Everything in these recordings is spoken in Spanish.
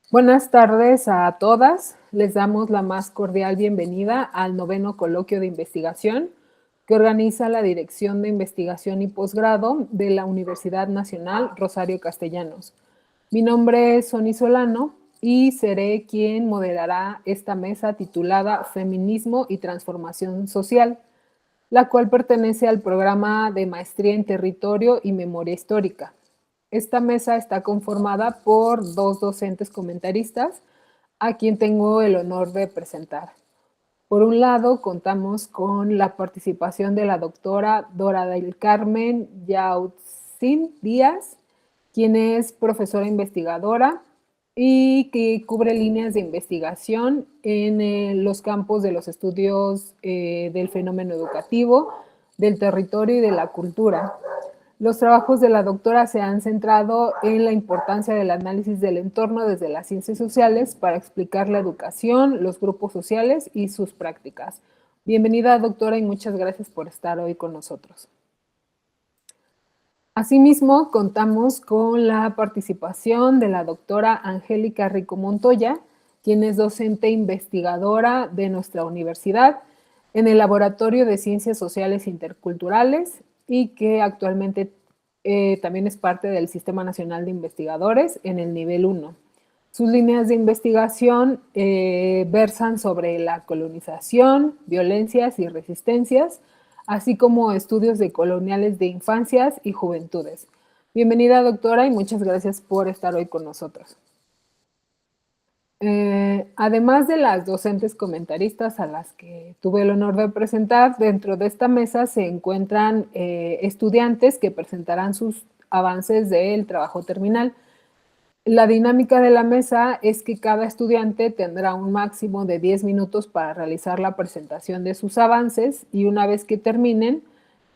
Buenas tardes a todas. Les damos la más cordial bienvenida al noveno coloquio de investigación que organiza la Dirección de Investigación y Posgrado de la Universidad Nacional Rosario Castellanos. Mi nombre es Sony Solano y seré quien moderará esta mesa titulada Feminismo y Transformación Social, la cual pertenece al programa de Maestría en Territorio y Memoria Histórica. Esta mesa está conformada por dos docentes comentaristas, a quien tengo el honor de presentar. Por un lado, contamos con la participación de la doctora Dora del Carmen Yautzin Díaz, quien es profesora investigadora y que cubre líneas de investigación en los campos de los estudios del fenómeno educativo, del territorio y de la cultura. Los trabajos de la doctora se han centrado en la importancia del análisis del entorno desde las ciencias sociales para explicar la educación, los grupos sociales y sus prácticas. Bienvenida, doctora, y muchas gracias por estar hoy con nosotros. Asimismo, contamos con la participación de la doctora Angélica Rico Montoya, quien es docente investigadora de nuestra universidad en el Laboratorio de Ciencias Sociales Interculturales y que actualmente también es parte del Sistema Nacional de Investigadores en el nivel 1. Sus líneas de investigación versan sobre la colonización, violencias y resistencias, así como estudios de coloniales de infancias y juventudes. Bienvenida, doctora, y muchas gracias por estar hoy con nosotros. Además de las docentes comentaristas a las que tuve el honor de presentar, dentro de esta mesa se encuentran estudiantes que presentarán sus avances del trabajo terminal. La dinámica de la mesa es que cada estudiante tendrá un máximo de 10 minutos para realizar la presentación de sus avances y una vez que terminen,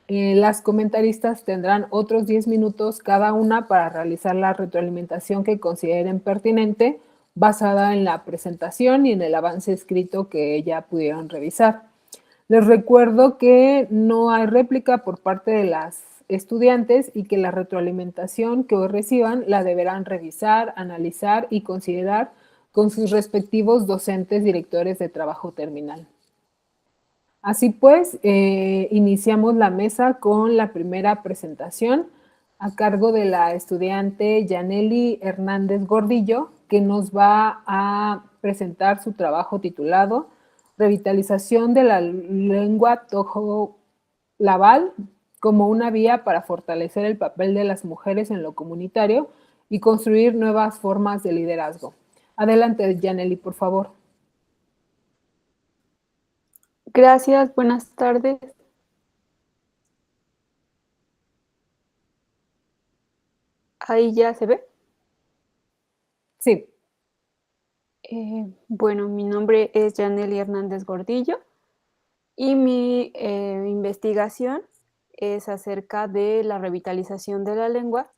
las comentaristas tendrán otros 10 minutos cada una para realizar la retroalimentación que consideren pertinente basada en la presentación y en el avance escrito que ya pudieron revisar. Les recuerdo que no hay réplica por parte de las estudiantes y que la retroalimentación que hoy reciban la deberán revisar, analizar y considerar con sus respectivos docentes directores de trabajo terminal. Así pues, iniciamos la mesa con la primera presentación a cargo de la estudiante Yaneli Hernández Gordillo, que nos va a presentar su trabajo titulado Revitalización de la lengua tojo laval como una vía para fortalecer el papel de las mujeres en lo comunitario y construir nuevas formas de liderazgo. Adelante, Yaneli, por favor. Gracias, buenas tardes. Ahí ya se ve. Sí. Bueno, mi nombre es Yaneli Hernández Gordillo y mi investigación es acerca de la revitalización de la lengua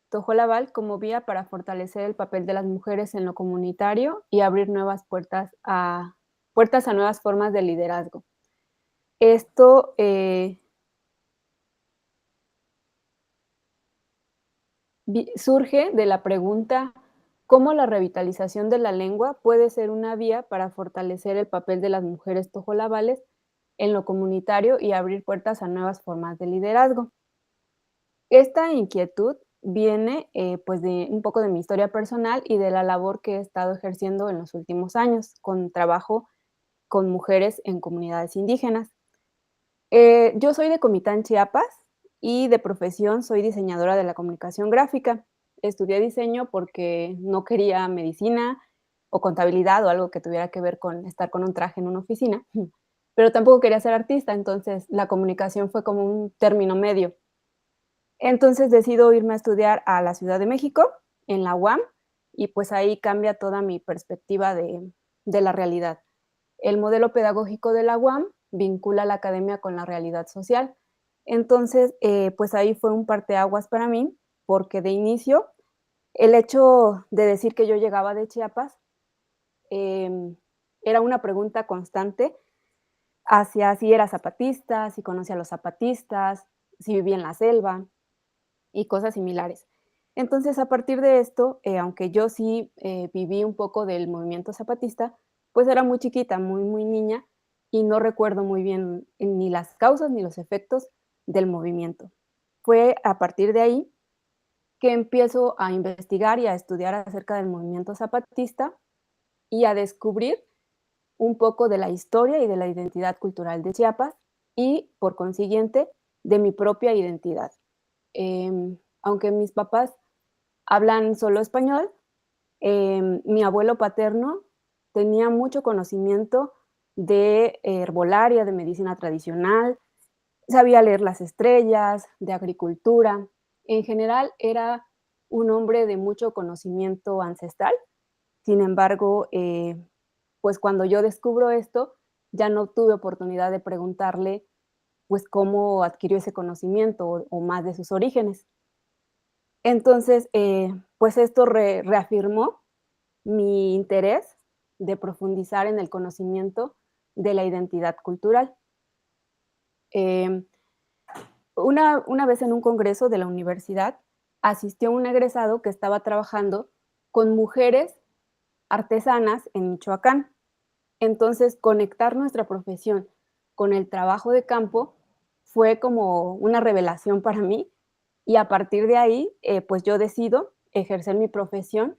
tojolabal como vía para fortalecer el papel de las mujeres en lo comunitario y abrir nuevas puertas a nuevas formas de liderazgo. Esto surge de la pregunta: ¿cómo la revitalización de la lengua puede ser una vía para fortalecer el papel de las mujeres tojolabales en lo comunitario y abrir puertas a nuevas formas de liderazgo? Esta inquietud viene pues de un poco de mi historia personal y de la labor que he estado ejerciendo en los últimos años con trabajo con mujeres en comunidades indígenas. Yo soy de Comitán, Chiapas, y de profesión soy diseñadora de la comunicación gráfica. Estudié diseño porque no quería medicina o contabilidad o algo que tuviera que ver con estar con un traje en una oficina, pero tampoco quería ser artista, entonces la comunicación fue como un término medio. Entonces decido irme a estudiar a la Ciudad de México, en la UAM, y pues ahí cambia toda mi perspectiva de la realidad. El modelo pedagógico de la UAM vincula la academia con la realidad social. Entonces, pues ahí fue un parteaguas para mí, porque de inicio el hecho de decir que yo llegaba de Chiapas era una pregunta constante hacia si era zapatista, si conocía a los zapatistas, si vivía en la selva y cosas similares. Entonces, a partir de esto, aunque yo sí viví un poco del movimiento zapatista, pues era muy chiquita, muy, muy niña, y no recuerdo muy bien ni las causas ni los efectos del movimiento. Fue a partir de ahí que empiezo a investigar y a estudiar acerca del movimiento zapatista y a descubrir un poco de la historia y de la identidad cultural de Chiapas y, por consiguiente, de mi propia identidad. Aunque mis papás hablan solo español, mi abuelo paterno tenía mucho conocimiento de herbolaria, de medicina tradicional, sabía leer las estrellas, de agricultura. En general, era un hombre de mucho conocimiento ancestral. Sin embargo, pues cuando yo descubro esto, ya no tuve oportunidad de preguntarle, pues, cómo adquirió ese conocimiento o más de sus orígenes. Entonces, pues esto reafirmó mi interés de profundizar en el conocimiento de la identidad cultural. Em, una vez en un congreso de la universidad, asistió un egresado que estaba trabajando con mujeres artesanas en Michoacán. Entonces, conectar nuestra profesión con el trabajo de campo fue como una revelación para mí y a partir de ahí, pues yo decido ejercer mi profesión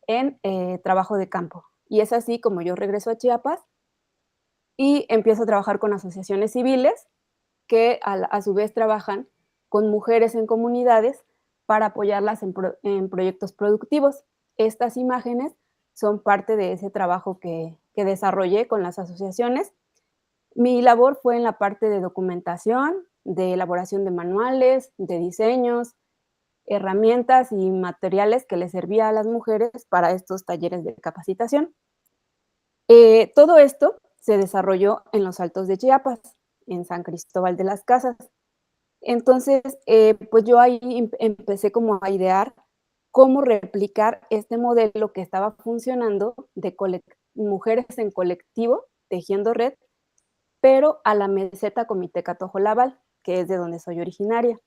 en trabajo de campo. Y es así como yo regreso a Chiapas y empiezo a trabajar con asociaciones civiles que a su vez trabajan con mujeres en comunidades para apoyarlas en proyectos productivos. Estas imágenes son parte de ese trabajo que desarrollé con las asociaciones. Mi labor fue en la parte de documentación, de elaboración de manuales, de diseños, herramientas y materiales que les servía a las mujeres para estos talleres de capacitación. Todo esto se desarrolló en los Altos de Chiapas, en San Cristóbal de las Casas. Entonces, pues yo ahí empecé como a idear cómo replicar este modelo que estaba funcionando de mujeres en colectivo, tejiendo red, pero a la meseta Comiteca Tojolabal, que es de donde soy originaria.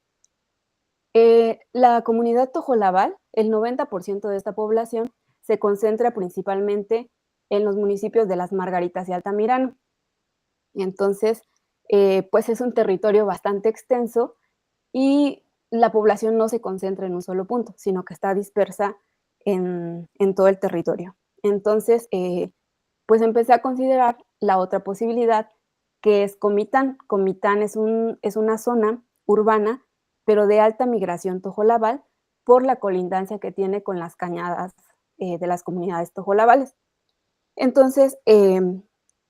La comunidad Tojolabal, el 90% de esta población se concentra principalmente en los municipios de Las Margaritas y Altamirano. Y entonces, pues es un territorio bastante extenso y la población no se concentra en un solo punto, sino que está dispersa en todo el territorio. Entonces, pues empecé a considerar la otra posibilidad, que es Comitán. Comitán es una zona urbana, pero de alta migración tojolabal, por la colindancia que tiene con las cañadas de las comunidades tojolabales. Entonces,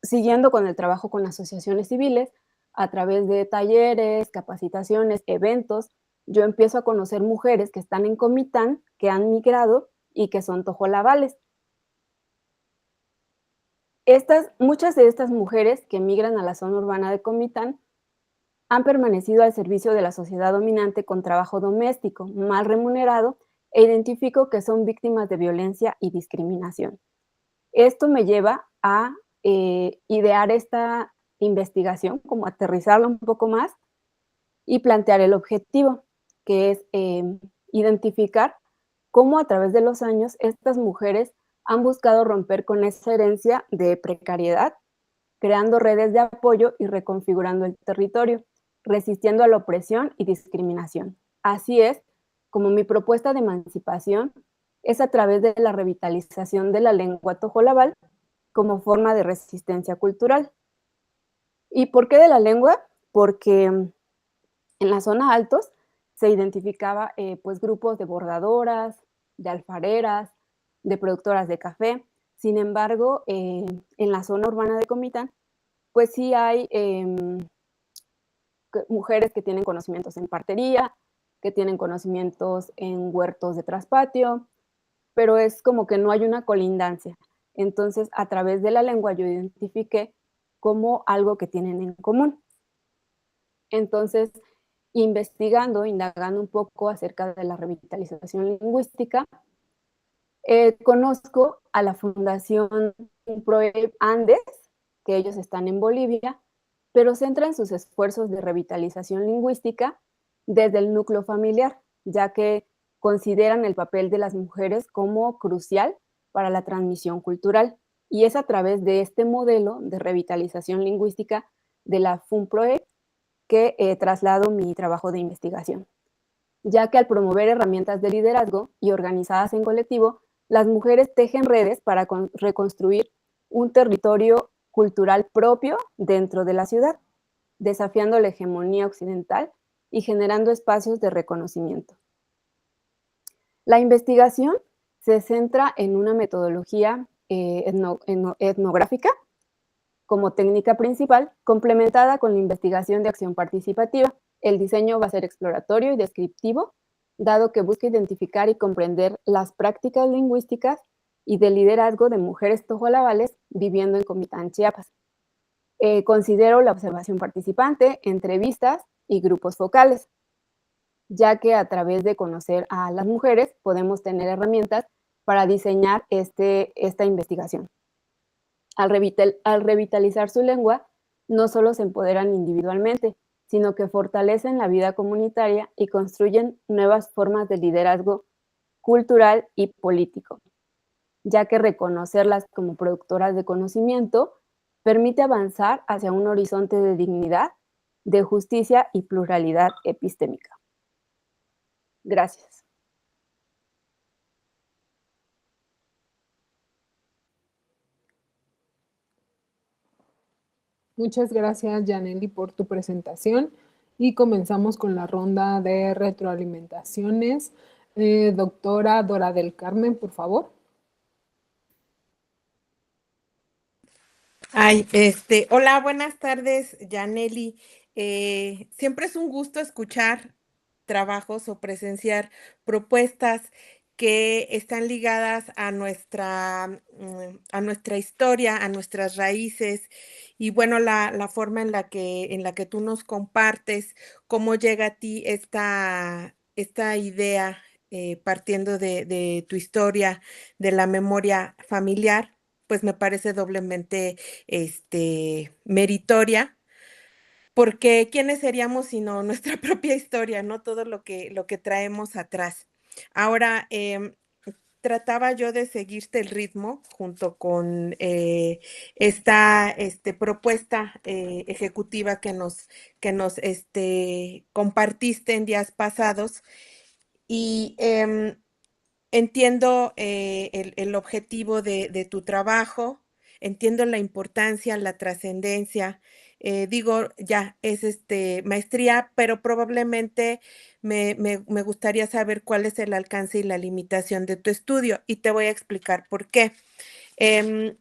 siguiendo con el trabajo con asociaciones civiles, a través de talleres, capacitaciones, eventos, yo empiezo a conocer mujeres que están en Comitán, que han migrado y que son tojolabales. Muchas de estas mujeres que migran a la zona urbana de Comitán han permanecido al servicio de la sociedad dominante con trabajo doméstico, mal remunerado, e identifico que son víctimas de violencia y discriminación. Esto me lleva a idear esta investigación, como aterrizarla un poco más y plantear el objetivo, que es identificar cómo a través de los años estas mujeres han buscado romper con esa herencia de precariedad, creando redes de apoyo y reconfigurando el territorio, resistiendo a la opresión y discriminación. Así es como mi propuesta de emancipación es a través de la revitalización de la lengua tojolabal como forma de resistencia cultural. ¿Y por qué de la lengua? Porque en la zona altos se identificaba pues grupos de bordadoras, de alfareras, de productoras de café. Sin embargo, en la zona urbana de Comitán, pues sí hay mujeres que tienen conocimientos en partería, que tienen conocimientos en huertos de traspatio, pero es como que no hay una colindancia. Entonces, a través de la lengua yo identifiqué como algo que tienen en común. Entonces, investigando, indagando un poco acerca de la revitalización lingüística, conozco a la Fundación ProEP Andes, que ellos están en Bolivia, pero centran sus esfuerzos de revitalización lingüística desde el núcleo familiar, ya que consideran el papel de las mujeres como crucial para la transmisión cultural. Y es a través de este modelo de revitalización lingüística de la FUNPROE que traslado mi trabajo de investigación, ya que al promover herramientas de liderazgo y organizadas en colectivo, las mujeres tejen redes para reconstruir un territorio cultural propio dentro de la ciudad, desafiando la hegemonía occidental y generando espacios de reconocimiento. La investigación se centra en una metodología etnográfica como técnica principal, complementada con la investigación de acción participativa. El diseño va a ser exploratorio y descriptivo, dado que busca identificar y comprender las prácticas lingüísticas y de liderazgo de mujeres tojolabales viviendo en Comitán, Chiapas. Considero la observación participante, entrevistas y grupos focales, ya que a través de conocer a las mujeres podemos tener herramientas para diseñar esta investigación. Al revitalizar su lengua, no solo se empoderan individualmente, sino que fortalecen la vida comunitaria y construyen nuevas formas de liderazgo cultural y político, ya que reconocerlas como productoras de conocimiento permite avanzar hacia un horizonte de dignidad, de justicia y pluralidad epistémica. Gracias. Muchas gracias, Yaneli, por tu presentación y comenzamos con la ronda de retroalimentaciones. Doctora Dora del Carmen, por favor. Hola, buenas tardes, Yaneli. Siempre es un gusto escuchar trabajos o presenciar propuestas que están ligadas a nuestra historia, a nuestras raíces, y bueno, la forma en la que tú nos compartes cómo llega a ti esta idea, partiendo de tu historia, de la memoria familiar, pues me parece doblemente meritoria, porque ¿quiénes seríamos sino nuestra propia historia, no? Todo lo que traemos atrás. Ahora, trataba yo de seguirte el ritmo junto con esta propuesta ejecutiva que nos compartiste en días pasados. Y entiendo el objetivo de tu trabajo, entiendo la importancia, la trascendencia. Digo, ya es maestría, pero probablemente me gustaría saber cuál es el alcance y la limitación de tu estudio, y te voy a explicar por qué. Em,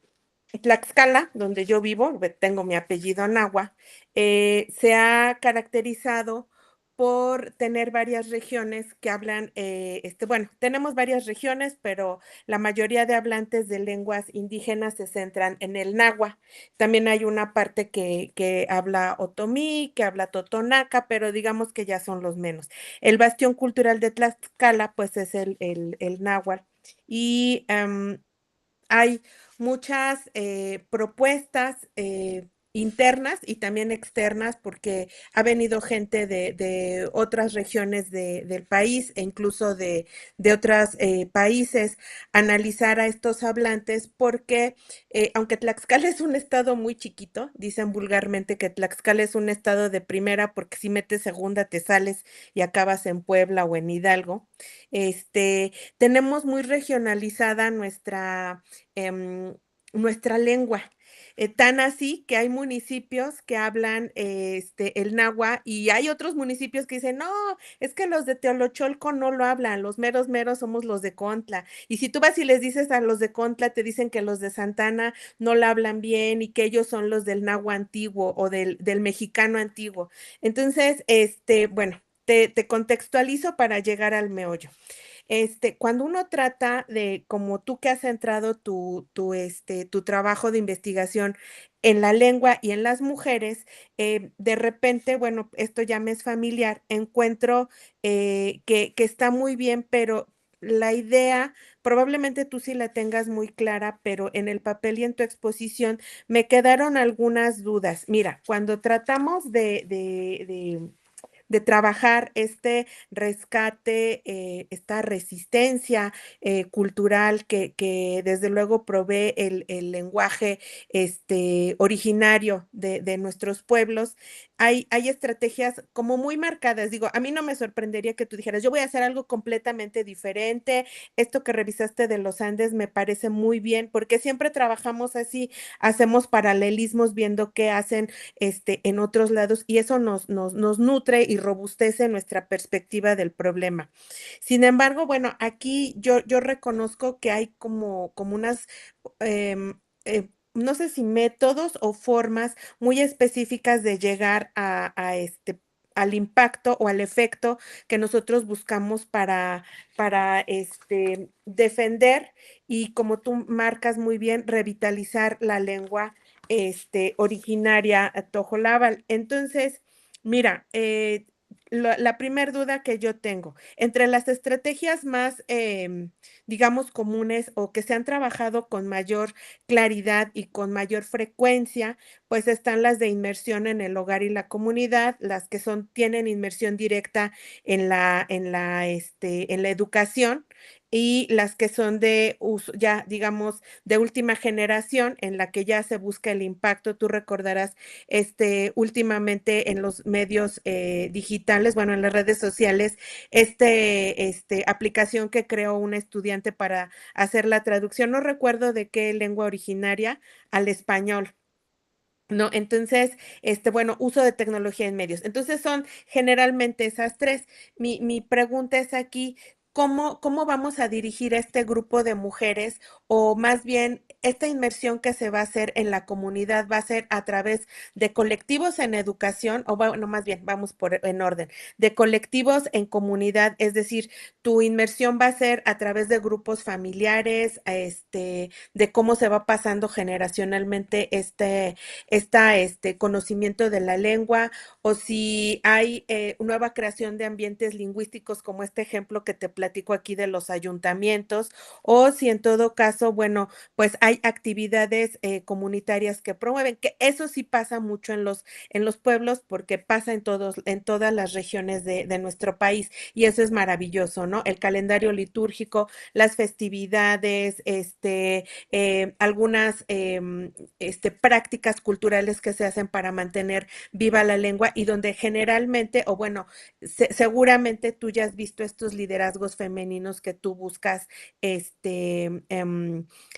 Tlaxcala, donde yo vivo, tengo mi apellido Nahua, se ha caracterizado por tener varias regiones que hablan, bueno, tenemos varias regiones, pero la mayoría de hablantes de lenguas indígenas se centran en el náhuatl. También hay una parte que habla otomí, que habla totonaca, pero digamos que ya son los menos. El bastión cultural de Tlaxcala, pues es el náhuatl. Y hay muchas propuestas internas y también externas, porque ha venido gente de otras regiones del país e incluso de otros países a analizar a estos hablantes, porque aunque Tlaxcala es un estado muy chiquito, dicen vulgarmente que Tlaxcala es un estado de primera, porque si metes segunda te sales y acabas en Puebla o en Hidalgo. Tenemos muy regionalizada nuestra lengua. Tan así que hay municipios que hablan el náhuatl, y hay otros municipios que dicen, no, es que los de Teolocholco no lo hablan, los meros meros somos los de Contla. Y si tú vas y les dices a los de Contla, te dicen que los de Santana no la hablan bien y que ellos son los del náhuatl antiguo o del mexicano antiguo. Entonces, bueno, te contextualizo para llegar al meollo. Cuando uno trata de, como tú que has centrado tu trabajo de investigación en la lengua y en las mujeres, de repente, bueno, esto ya me es familiar, encuentro que está muy bien, pero la idea, probablemente tú sí la tengas muy clara, pero en el papel y en tu exposición me quedaron algunas dudas. Mira, cuando tratamos de trabajar este rescate, esta resistencia cultural que desde luego provee el lenguaje originario de nuestros pueblos. Hay estrategias como muy marcadas. Digo, a mí no me sorprendería que tú dijeras, yo voy a hacer algo completamente diferente. Esto que revisaste de los Andes me parece muy bien, porque siempre trabajamos así, hacemos paralelismos viendo qué hacen en otros lados y eso nos nutre y robustece nuestra perspectiva del problema. Sin embargo, bueno, aquí yo reconozco que hay como unas, no sé si métodos o formas muy específicas de llegar al impacto o al efecto que nosotros buscamos para defender y como tú marcas muy bien, revitalizar la lengua originaria tojolabal. Entonces, mira, la primer duda que yo tengo, entre las estrategias más, digamos, comunes o que se han trabajado con mayor claridad y con mayor frecuencia, pues están las de inmersión en el hogar y la comunidad, las que tienen inmersión directa en la educación y las que son de uso, ya digamos, de última generación, en la que ya se busca el impacto. Tú recordarás, últimamente en los medios digitales, bueno, en las redes sociales, aplicación que creó una estudiante para hacer la traducción, no recuerdo de qué lengua originaria al español. ¿No? Entonces, bueno, uso de tecnología en medios. Entonces, son generalmente esas tres. Mi pregunta es aquí, ¿cómo vamos a dirigir a este grupo de mujeres? O más bien, esta inmersión que se va a hacer en la comunidad va a ser a través de colectivos en educación, o bueno, más bien, vamos en orden, de colectivos en comunidad, es decir, tu inmersión va a ser a través de grupos familiares, de cómo se va pasando generacionalmente conocimiento de la lengua, o si hay nueva creación de ambientes lingüísticos como este ejemplo que te platico aquí de los ayuntamientos, o si en todo caso, bueno, pues hay actividades comunitarias que promueven, que eso sí pasa mucho en los pueblos porque pasa en todas las regiones de nuestro país y eso es maravilloso, ¿no? El calendario litúrgico, las festividades, algunas prácticas culturales que se hacen para mantener viva la lengua y donde generalmente, o bueno, seguramente tú ya has visto estos liderazgos femeninos que tú buscas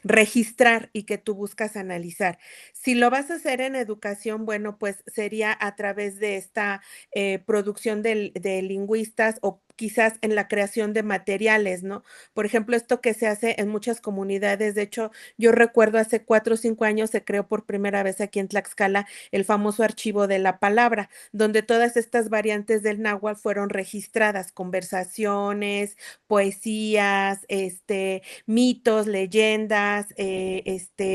registrar y que tú buscas analizar. Si lo vas a hacer en educación, bueno, pues sería a través de esta producción de lingüistas o quizás en la creación de materiales, ¿no? Por ejemplo, esto que se hace en muchas comunidades, de hecho, yo recuerdo hace 4 o 5 años se creó por primera vez aquí en Tlaxcala el famoso archivo de la palabra, donde todas estas variantes del náhuatl fueron registradas, conversaciones, poesías, mitos, leyendas,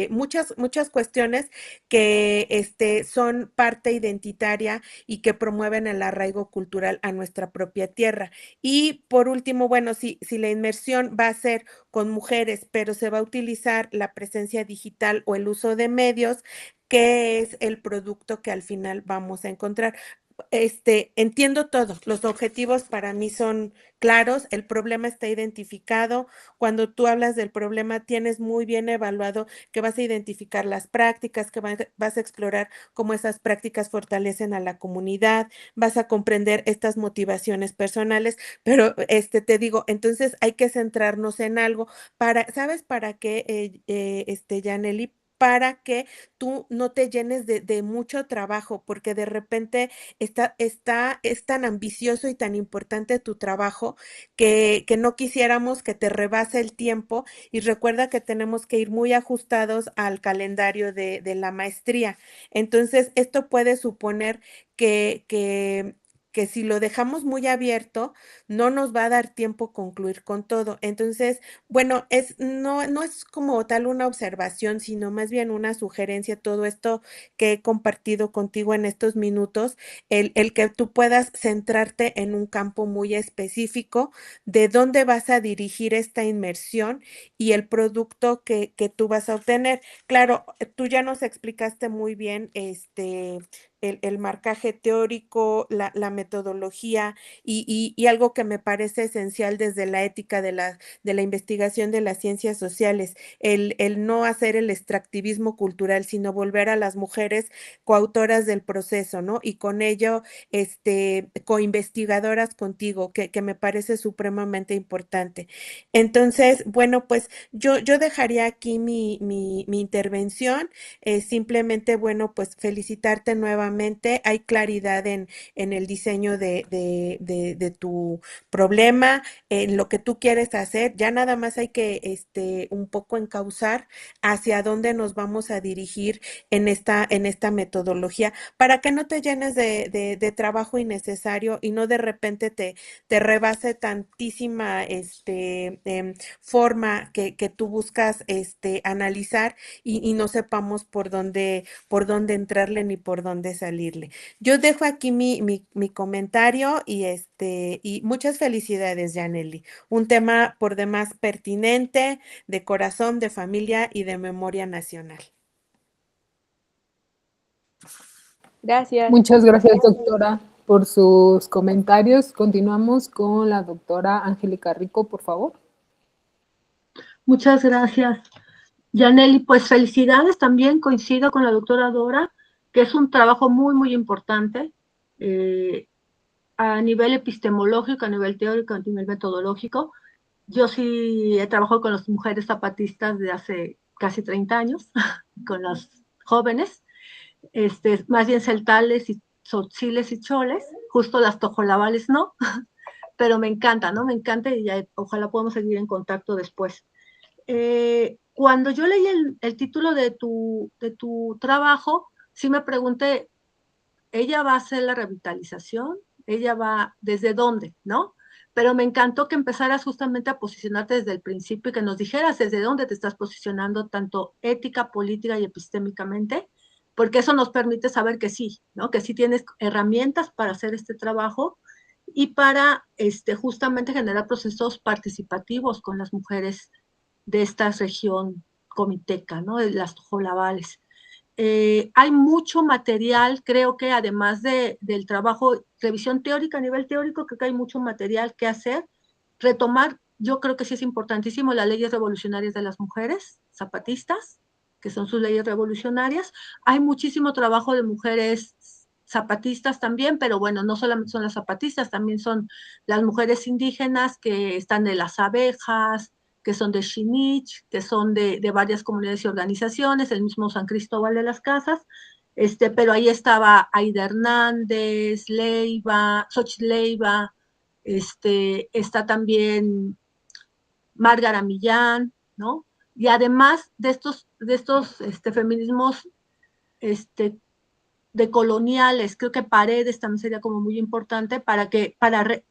muchas cuestiones que son parte identitaria y que promueven el arraigo cultural a nuestra propia tierra. Y por último, bueno, si la inmersión va a ser con mujeres, pero se va a utilizar la presencia digital o el uso de medios, ¿qué es el producto que al final vamos a encontrar? Entiendo todo, los objetivos para mí son claros, el problema está identificado. Cuando tú hablas del problema, tienes muy bien evaluado que vas a identificar las prácticas, que vas a explorar cómo esas prácticas fortalecen a la comunidad, vas a comprender estas motivaciones personales, pero te digo, entonces hay que centrarnos en algo ¿sabes para qué, Yaneli? Para que tú no te llenes de mucho trabajo, porque de repente es tan ambicioso y tan importante tu trabajo que no quisiéramos que te rebase el tiempo y recuerda que tenemos que ir muy ajustados al calendario de la maestría. Entonces, esto puede suponer que si lo dejamos muy abierto, no nos va a dar tiempo concluir con todo. Entonces, bueno, no es como tal una observación, sino más bien una sugerencia, todo esto que he compartido contigo en estos minutos, el que tú puedas centrarte en un campo muy específico de dónde vas a dirigir esta inmersión y el producto que tú vas a obtener. Claro, tú ya nos explicaste muy bien, el marcaje teórico, la metodología y algo que me parece esencial desde la ética de la investigación de las ciencias sociales, el no hacer el extractivismo cultural, sino volver a las mujeres coautoras del proceso, ¿no? Y con ello, coinvestigadoras contigo, que me parece supremamente importante. Entonces, bueno, pues yo dejaría aquí mi intervención. Simplemente, bueno, pues felicitarte nuevamente. Hay claridad en el diseño de tu problema, en lo que tú quieres hacer. Ya nada más hay que un poco encauzar hacia dónde nos vamos a dirigir en esta metodología para que no te llenes de trabajo innecesario y no de repente te rebase tantísima forma que tú buscas analizar y no sepamos por dónde entrarle ni por dónde salirle. Yo dejo aquí mi comentario y muchas felicidades, Janely. Un tema por demás pertinente, de corazón, de familia y de memoria nacional. Gracias. Muchas gracias, doctora, por sus comentarios. Continuamos con la doctora Angélica Rico, por favor. Muchas gracias, Janely. Pues felicidades, también coincido con la doctora Dora, que es un trabajo muy, muy importante a nivel epistemológico, a nivel teórico, a nivel metodológico. Yo sí he trabajado con las mujeres zapatistas de hace casi 30 años, con las jóvenes, más bien celtales y tzotziles y choles, justo las tojolabales no, pero me encanta, ¿no? Me encanta y ya, ojalá podamos seguir en contacto después. Cuando yo leí el título de tu trabajo, sí me pregunté, ¿ella va a hacer la revitalización? ¿Ella va desde dónde? ¿No? Pero me encantó que empezaras justamente a posicionarte desde el principio y que nos dijeras desde dónde te estás posicionando, tanto ética, política y epistémicamente, porque eso nos permite saber que sí, ¿no? Que sí tienes herramientas para hacer este trabajo y para justamente generar procesos participativos con las mujeres de esta región comiteca, ¿no? De las tojolabales. Hay mucho material, creo que además del trabajo, revisión teórica, a nivel teórico, creo que hay mucho material que hacer. Retomar, yo creo que sí es importantísimo las leyes revolucionarias de las mujeres zapatistas, que son sus leyes revolucionarias. Hay muchísimo trabajo de mujeres zapatistas también, pero bueno, no solamente son las zapatistas, también son las mujeres indígenas que están de las abejas, que son de Xinich, que son de varias comunidades y organizaciones, el mismo San Cristóbal de las Casas, pero ahí estaba Aida Hernández, Leiva, Xochitl Leiva, está también Márgara Millán, ¿no? Y además de estos feminismos decoloniales, creo que Paredes también sería como muy importante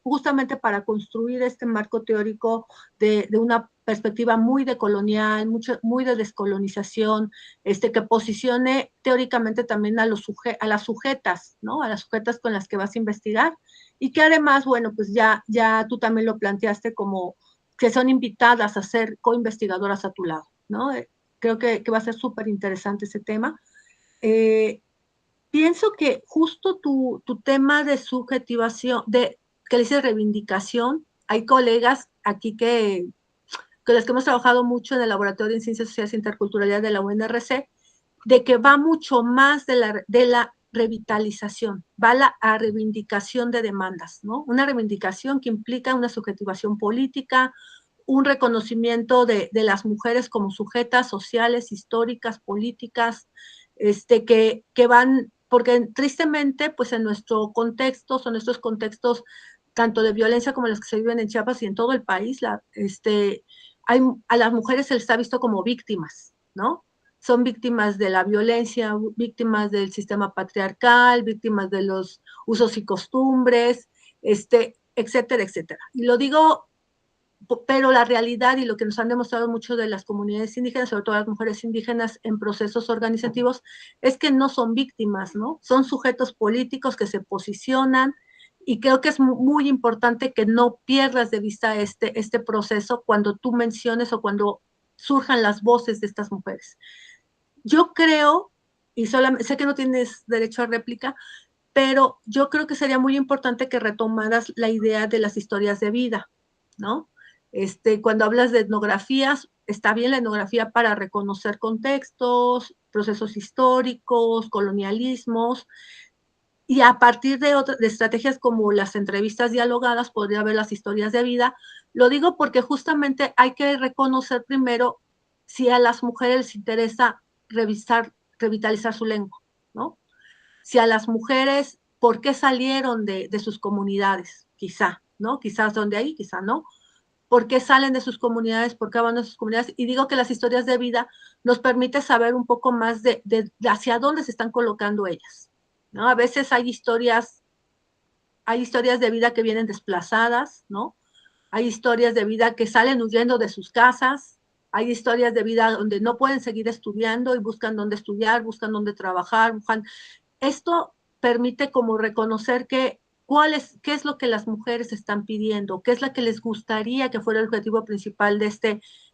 justamente para construir este marco teórico de una perspectiva muy decolonial, muy de descolonización, que posicione teóricamente también a las sujetas, ¿no? A las sujetas con las que vas a investigar y que además, bueno, pues ya tú también lo planteaste como que son invitadas a ser coinvestigadoras a tu lado, ¿no? Creo que va a ser súper interesante ese tema. Pienso que justo tu tema de subjetivación, que le dice reivindicación, hay colegas aquí con las que hemos trabajado mucho en el Laboratorio de Ciencias Sociales e Interculturalidad de la UNRC, de que va mucho más de la revitalización, va a reivindicación de demandas, ¿no? Una reivindicación que implica una subjetivación política, un reconocimiento de las mujeres como sujetas sociales, históricas, políticas, que van, porque tristemente, pues en nuestro contexto, son estos contextos tanto de violencia como los que se viven en Chiapas y en todo el país, a las mujeres se les ha visto como víctimas, ¿no? Son víctimas de la violencia, víctimas del sistema patriarcal, víctimas de los usos y costumbres, etcétera, etcétera. Y lo digo, pero la realidad y lo que nos han demostrado mucho de las comunidades indígenas, sobre todo las mujeres indígenas en procesos organizativos, es que no son víctimas, ¿no? Son sujetos políticos que se posicionan y creo que es muy importante que no pierdas de vista este proceso cuando tú menciones o cuando surjan las voces de estas mujeres. Yo creo, y solamente, sé que no tienes derecho a réplica, pero yo creo que sería muy importante que retomaras la idea de las historias de vida, ¿no? Cuando hablas de etnografías, está bien la etnografía para reconocer contextos, procesos históricos, colonialismos, y a partir de estrategias como las entrevistas dialogadas, podría haber las historias de vida. Lo digo porque justamente hay que reconocer primero si a las mujeres les interesa revitalizar su lengua, ¿no? Si a las mujeres, ¿por qué salieron de sus comunidades? Quizá, ¿no? Quizás donde ahí, quizá no. ¿Por qué salen de sus comunidades? ¿Por qué van de sus comunidades? Y digo que las historias de vida nos permite saber un poco más de hacia dónde se están colocando ellas, ¿no? A veces hay historias de vida que vienen desplazadas, ¿no? Hay historias de vida que salen huyendo de sus casas, hay historias de vida donde no pueden seguir estudiando y buscan dónde estudiar, buscan dónde trabajar, buscan. Esto permite como reconocer qué es lo que las mujeres están pidiendo, qué es lo que les gustaría que fuera el objetivo principal de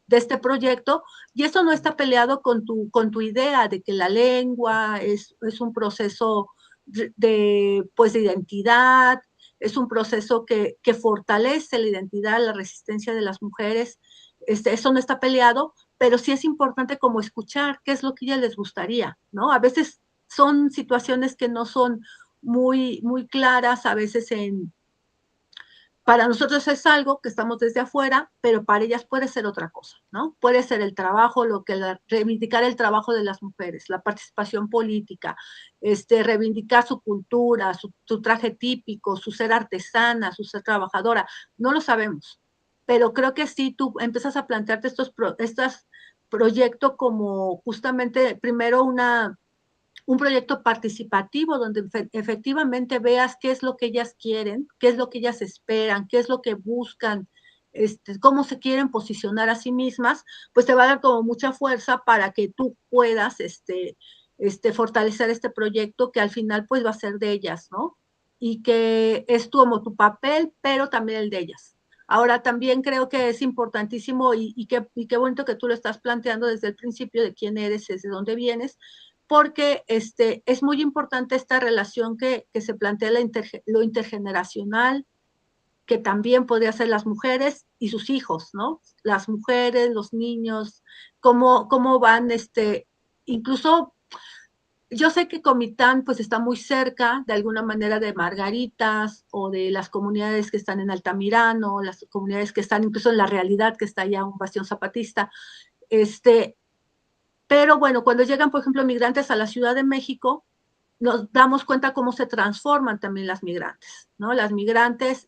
este proyecto, y eso no está peleado con tu idea de que la lengua es un proceso pues, de identidad, es un proceso que fortalece la identidad, la resistencia de las mujeres. Eso no está peleado, pero sí es importante como escuchar qué es lo que a ellas les gustaría, ¿no? A veces son situaciones que no son muy, muy claras, a veces para nosotros es algo que estamos desde afuera, pero para ellas puede ser otra cosa, ¿no? Puede ser el trabajo, reivindicar el trabajo de las mujeres, la participación política, reivindicar su cultura, su traje típico, su ser artesana, su ser trabajadora, no lo sabemos, pero creo que si tú empiezas a plantearte estos proyectos como justamente primero un proyecto participativo donde efectivamente veas qué es lo que ellas quieren, qué es lo que ellas esperan, qué es lo que buscan, cómo se quieren posicionar a sí mismas, pues te va a dar como mucha fuerza para que tú puedas fortalecer este proyecto que al final pues va a ser de ellas, ¿no? Y que es como tu papel, pero también el de ellas. Ahora también creo que es importantísimo y qué bonito que tú lo estás planteando desde el principio de quién eres, desde dónde vienes, porque es muy importante esta relación que se plantea lo intergeneracional, que también podría ser las mujeres y sus hijos, ¿no? Las mujeres, los niños, cómo van, incluso yo sé que Comitán pues está muy cerca de alguna manera de Margaritas o de las comunidades que están en Altamirano, las comunidades que están incluso en La Realidad, que está allá un bastión zapatista, pero bueno, cuando llegan, por ejemplo, migrantes a la Ciudad de México, nos damos cuenta cómo se transforman también las migrantes, ¿no? Las migrantes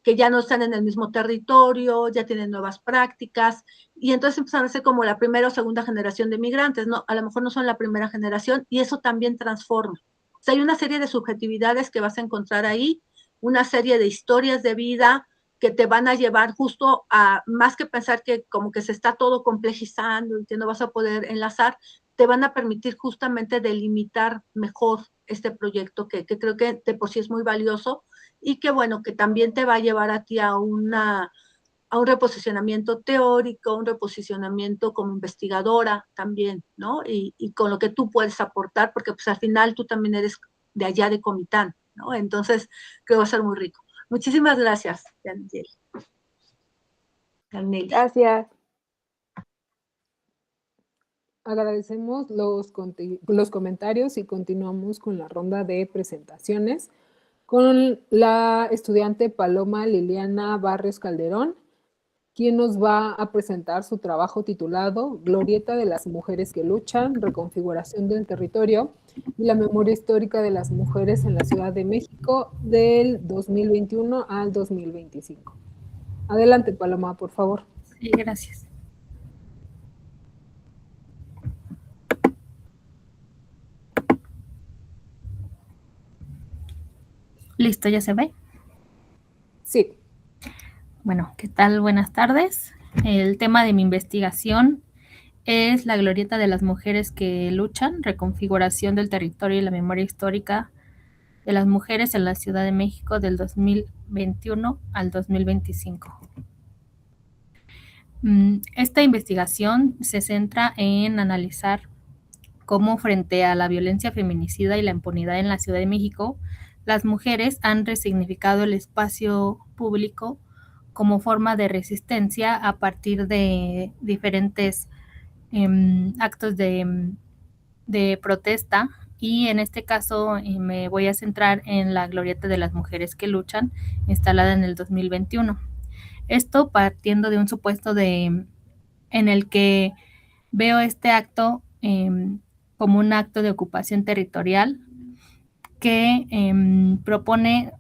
que ya no están en el mismo territorio, ya tienen nuevas prácticas, y entonces empiezan a ser como la primera o segunda generación de migrantes, ¿no? A lo mejor no son la primera generación, y eso también transforma. O sea, hay una serie de subjetividades que vas a encontrar ahí, una serie de historias de vida que te van a llevar justo a, más que pensar que como que se está todo complejizando y que no vas a poder enlazar, te van a permitir justamente delimitar mejor este proyecto que creo que de por sí es muy valioso y que bueno, que también te va a llevar a ti a un reposicionamiento teórico, un reposicionamiento como investigadora también, ¿no? Y con lo que tú puedes aportar, porque pues al final tú también eres de allá de Comitán, ¿no? Entonces creo que va a ser muy rico. Muchísimas gracias, Daniel. Gracias. Agradecemos los comentarios y continuamos con la ronda de presentaciones con la estudiante Paloma Liliana Barrios Calderón, quien nos va a presentar su trabajo titulado Glorieta de las Mujeres que Luchan, Reconfiguración del Territorio y la Memoria Histórica de las Mujeres en la Ciudad de México del 2021 al 2025. Adelante, Paloma, por favor. Sí, gracias. ¿Listo? ¿Ya se ve? Sí. Bueno, ¿qué tal? Buenas tardes. El tema de mi investigación es la glorieta de las mujeres que luchan, reconfiguración del territorio y la memoria histórica de las mujeres en la Ciudad de México del 2021 al 2025. Esta investigación se centra en analizar cómo frente a la violencia feminicida y la impunidad en la Ciudad de México, las mujeres han resignificado el espacio público como forma de resistencia a partir de diferentes actos de protesta, y en este caso me voy a centrar en la Glorieta de las Mujeres que Luchan, instalada en el 2021. Esto partiendo de un supuesto en el que veo este acto como un acto de ocupación territorial que propone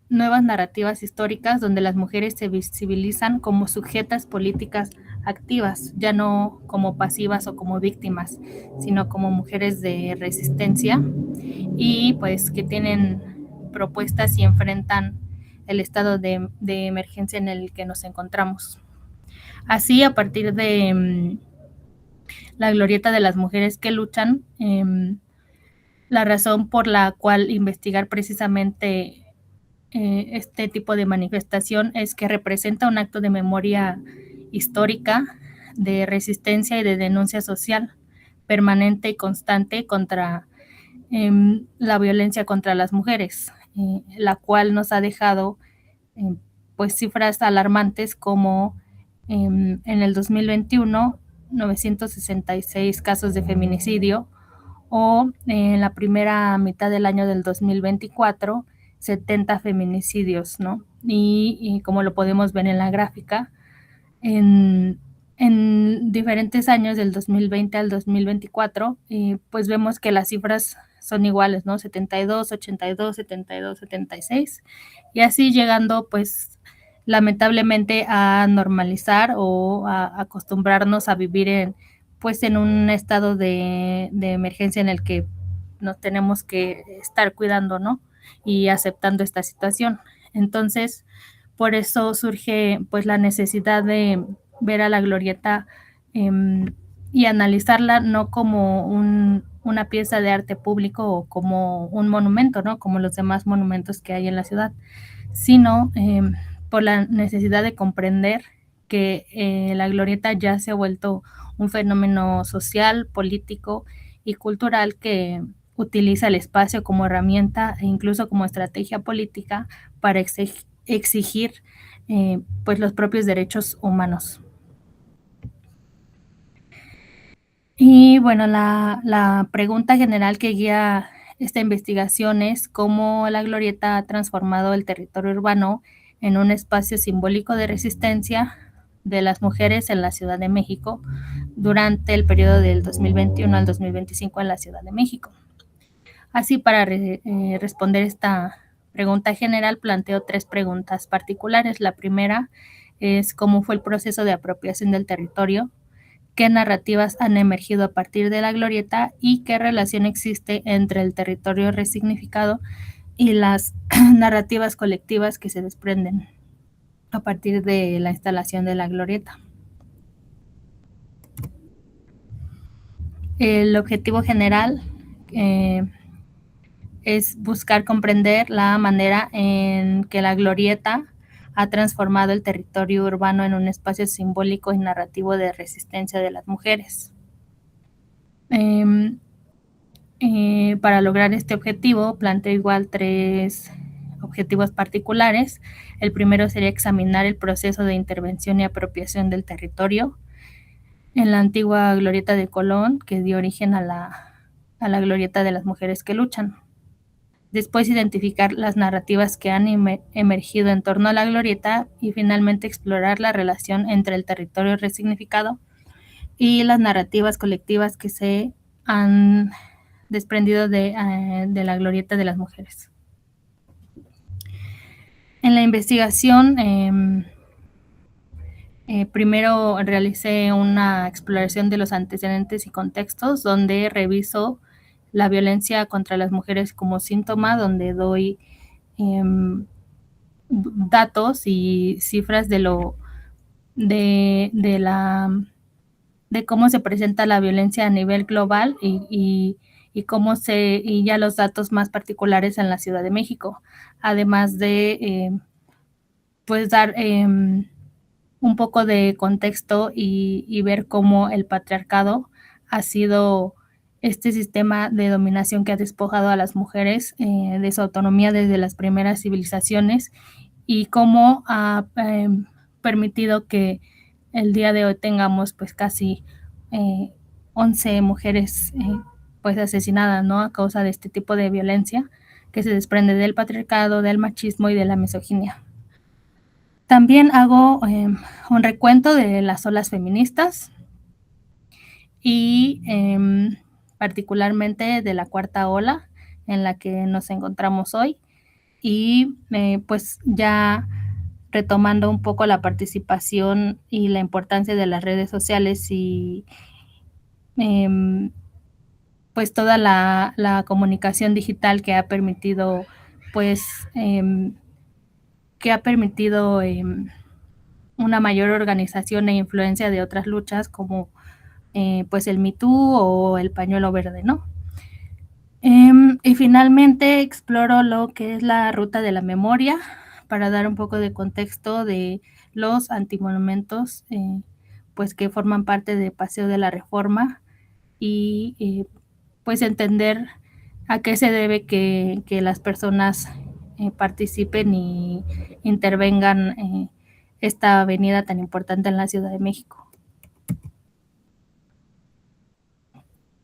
nuevas narrativas históricas donde las mujeres se visibilizan como sujetas políticas activas, ya no como pasivas o como víctimas, sino como mujeres de resistencia y pues que tienen propuestas y enfrentan el estado de emergencia en el que nos encontramos. Así, a partir de la Glorieta de las Mujeres que Luchan, la razón por la cual investigar precisamente este tipo de manifestación es que representa un acto de memoria histórica, de resistencia y de denuncia social permanente y constante contra la violencia contra las mujeres, la cual nos ha dejado pues cifras alarmantes como en el 2021 966 casos de feminicidio, o en la primera mitad del año del 2024 70 feminicidios, ¿no? Y como lo podemos ver en la gráfica, en diferentes años, del 2020 al 2024, pues vemos que las cifras son iguales, ¿no? 72, 82, 72, 76, y así llegando, pues, lamentablemente a normalizar o a acostumbrarnos a vivir pues, en un estado de emergencia en el que nos tenemos que estar cuidando, ¿no? Y aceptando esta situación. Entonces, por eso surge pues la necesidad de ver a la Glorieta y analizarla no como una pieza de arte público o como un monumento, ¿no? Como los demás monumentos que hay en la ciudad, sino por la necesidad de comprender que la Glorieta ya se ha vuelto un fenómeno social, político y cultural que utiliza el espacio como herramienta e incluso como estrategia política para exigir pues los propios derechos humanos. Y bueno, la pregunta general que guía esta investigación es cómo la Glorieta ha transformado el territorio urbano en un espacio simbólico de resistencia de las mujeres en la Ciudad de México durante el periodo del 2021 al 2025 en la Ciudad de México. Así, para responder esta pregunta general, planteo 3 preguntas particulares. La primera es cómo fue el proceso de apropiación del territorio, qué narrativas han emergido a partir de la Glorieta y qué relación existe entre el territorio resignificado y las narrativas colectivas que se desprenden a partir de la instalación de la Glorieta. El objetivo general es buscar comprender la manera en que la Glorieta ha transformado el territorio urbano en un espacio simbólico y narrativo de resistencia de las mujeres. Para lograr este objetivo, planteo igual 3 objetivos particulares. El primero sería examinar el proceso de intervención y apropiación del territorio en la antigua Glorieta de Colón, que dio origen a la Glorieta de las Mujeres que Luchan. Después, identificar las narrativas que han emergido en torno a la Glorieta y finalmente explorar la relación entre el territorio resignificado y las narrativas colectivas que se han desprendido de la Glorieta de las Mujeres. En la investigación, primero realicé una exploración de los antecedentes y contextos, donde reviso la violencia contra las mujeres como síntoma, donde doy datos y cifras de cómo se presenta la violencia a nivel global y ya los datos más particulares en la Ciudad de México, además de pues dar un poco de contexto y ver cómo el patriarcado ha sido este sistema de dominación que ha despojado a las mujeres de su autonomía desde las primeras civilizaciones y cómo ha permitido que el día de hoy tengamos pues casi 11 mujeres pues asesinadas, ¿no? A causa de este tipo de violencia que se desprende del patriarcado, del machismo y de la misoginia. También hago un recuento de las olas feministas y particularmente de la cuarta ola en la que nos encontramos hoy y pues ya retomando un poco la participación y la importancia de las redes sociales y pues toda la comunicación digital que ha permitido pues una mayor organización e influencia de otras luchas como pues el Me Too o el pañuelo verde, ¿no? Y finalmente exploro lo que es la ruta de la memoria para dar un poco de contexto de los antimonumentos pues que forman parte del Paseo de la Reforma y pues entender a qué se debe que las personas participen y intervengan esta avenida tan importante en la Ciudad de México.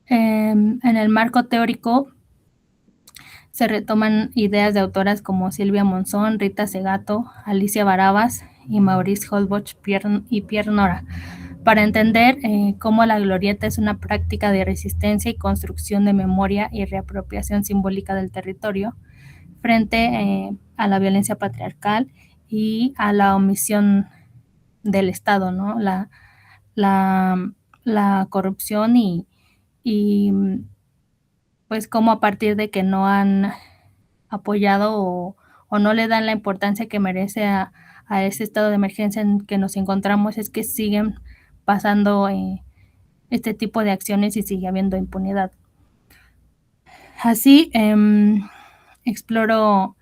En el marco teórico se retoman ideas de autoras como Silvia Monzón, Rita Segato, Alicia Barabas y Maurice Holbox y Pierre Nora, para entender cómo la glorieta es una práctica de resistencia y construcción de memoria y reapropiación simbólica del territorio frente a la violencia patriarcal y a la omisión del Estado, ¿no? La corrupción y pues cómo a partir de que no han apoyado o no le dan la importancia que merece a ese estado de emergencia en que nos encontramos, es que siguen pasando este tipo de acciones y sigue habiendo impunidad. Así, exploro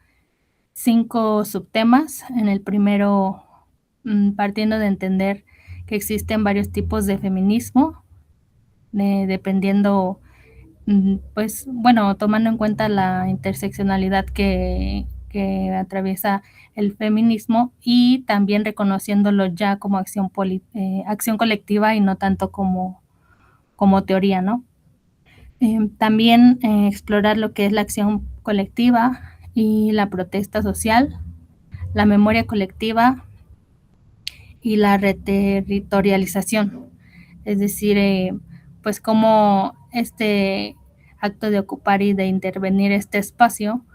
5 subtemas. En el primero, partiendo de entender que existen varios tipos de feminismo, dependiendo, pues, bueno, tomando en cuenta la interseccionalidad que atraviesa el feminismo y también reconociéndolo ya como acción colectiva y no tanto como teoría, ¿no? También explorar lo que es la acción colectiva y la protesta social, la memoria colectiva y la reterritorialización, es decir, pues cómo este acto de ocupar y de intervenir este espacio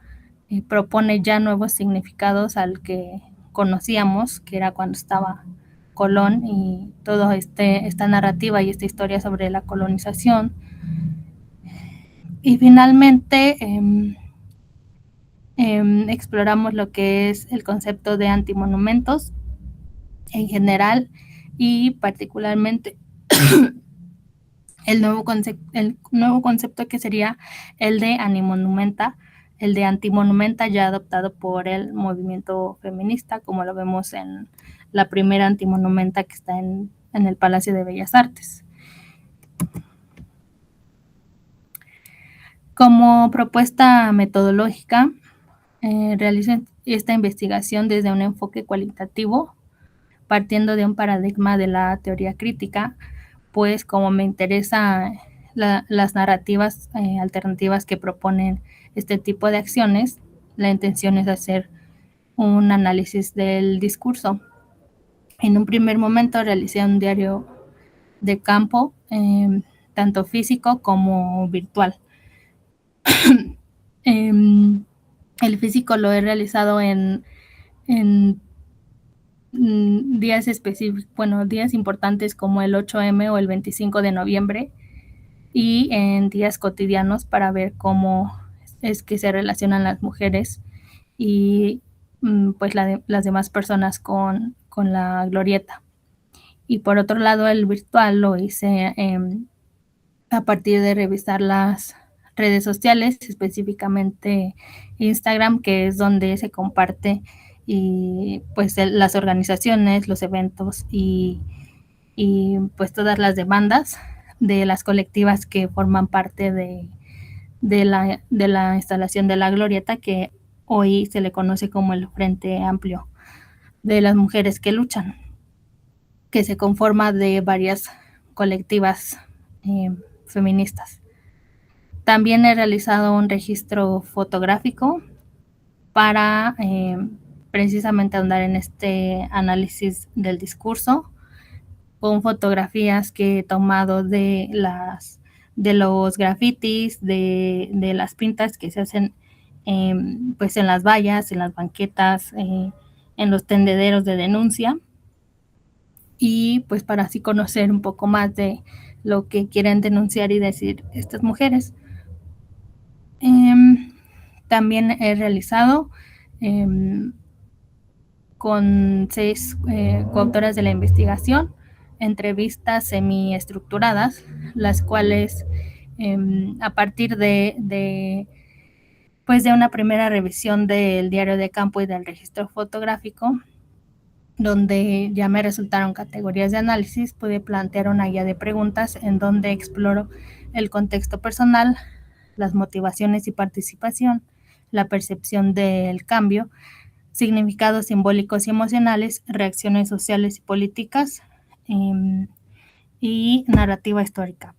propone ya nuevos significados al que conocíamos, que era cuando estaba Colón y toda esta narrativa y esta historia sobre la colonización. Y finalmente exploramos lo que es el concepto de antimonumentos en general y particularmente el nuevo concepto que sería el de antimonumenta ya adoptado por el movimiento feminista, como lo vemos en la primera antimonumenta que está en el Palacio de Bellas Artes. Como propuesta metodológica, realizo esta investigación desde un enfoque cualitativo, partiendo de un paradigma de la teoría crítica, pues como me interesa las narrativas alternativas que proponen este tipo de acciones, la intención es hacer un análisis del discurso. En un primer momento realicé un diario de campo, tanto físico como virtual. El físico lo he realizado en días específicos, días importantes como el 8M o el 25 de noviembre y en días cotidianos para ver cómo es que se relacionan las mujeres y pues las demás personas con la glorieta. Y por otro lado, el virtual lo hice a partir de revisar las redes sociales, específicamente Instagram, que es donde se comparte y pues las organizaciones, los eventos y pues todas las demandas de las colectivas que forman parte de la instalación de la glorieta, que hoy se le conoce como el Frente Amplio de las Mujeres que Luchan, que se conforma de varias colectivas feministas. También he realizado un registro fotográfico para precisamente ahondar en este análisis del discurso, con fotografías que he tomado de los grafitis, de las pintas que se hacen pues en las vallas, en las banquetas, en los tendederos de denuncia, y pues para así conocer un poco más de lo que quieren denunciar y decir estas mujeres. También he realizado con 6 coautoras de la investigación entrevistas semiestructuradas, las cuales a partir pues de una primera revisión del diario de campo y del registro fotográfico, donde ya me resultaron categorías de análisis, pude plantear una guía de preguntas en donde exploro el contexto personal, las motivaciones y participación, la percepción del cambio, significados simbólicos y emocionales, reacciones sociales y políticas, y narrativa histórica.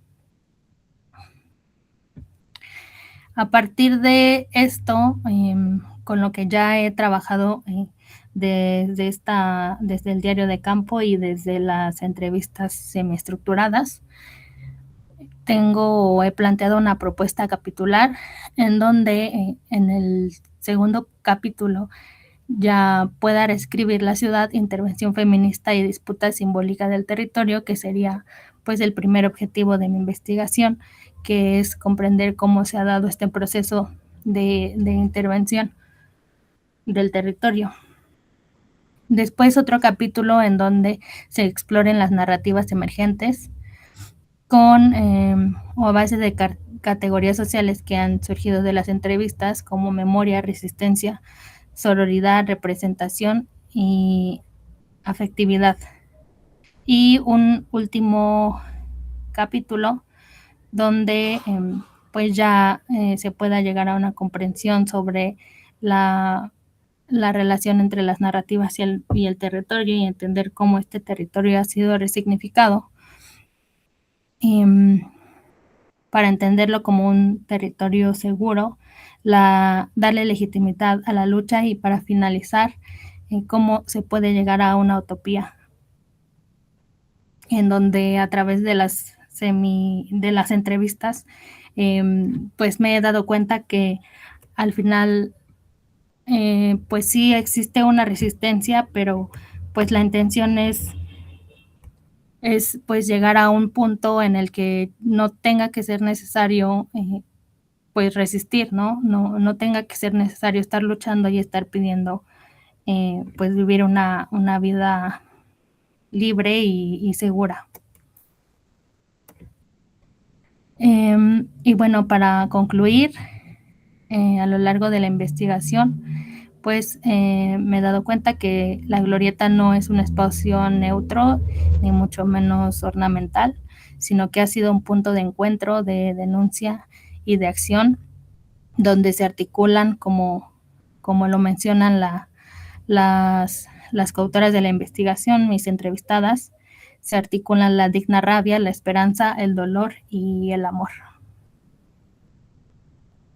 A partir de esto, con lo que ya he trabajado desde el diario de campo y desde las entrevistas semiestructuradas, he planteado una propuesta capitular en donde en el segundo capítulo ya pueda reescribir la ciudad, intervención feminista y disputa simbólica del territorio, que sería pues el primer objetivo de mi investigación, que es comprender cómo se ha dado este proceso de intervención del territorio. Después otro capítulo en donde se exploren las narrativas emergentes con o a base de categorías sociales que han surgido de las entrevistas, como memoria, resistencia, sororidad, representación y afectividad. Y un último capítulo donde pues ya se pueda llegar a una comprensión sobre la relación entre las narrativas y el territorio, y entender cómo este territorio ha sido resignificado para entenderlo como un territorio seguro, darle legitimidad a la lucha, y para finalizar, cómo se puede llegar a una utopía, en donde a través de las entrevistas, pues me he dado cuenta que al final, pues sí existe una resistencia, pero pues la intención es pues llegar a un punto en el que no tenga que ser necesario pues resistir, ¿no? No tenga que ser necesario estar luchando y estar pidiendo pues vivir una vida libre y segura. Y bueno, para concluir, a lo largo de la investigación, pues me he dado cuenta que la glorieta no es un espacio neutro, ni mucho menos ornamental, sino que ha sido un punto de encuentro, de denuncia y de acción, donde se articulan, como lo mencionan las coautoras de la investigación, mis entrevistadas, se articulan la digna rabia, la esperanza, el dolor y el amor.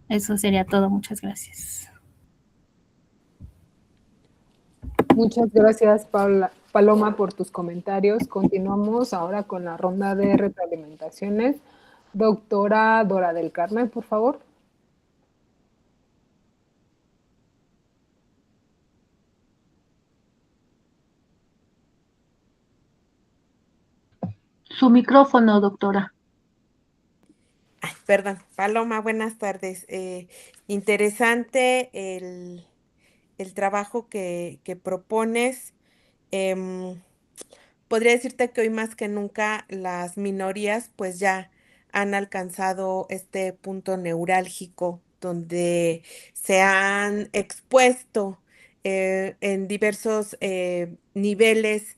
Eso sería todo. Muchas gracias. Muchas gracias, Paloma, por tus comentarios. Continuamos ahora con la ronda de retroalimentaciones. Doctora Dora del Carmen, por favor. Su micrófono, doctora. Ay, perdón, Paloma, buenas tardes. Interesante el trabajo que propones. Podría decirte que hoy más que nunca las minorías pues ya han alcanzado este punto neurálgico donde se han expuesto en diversos niveles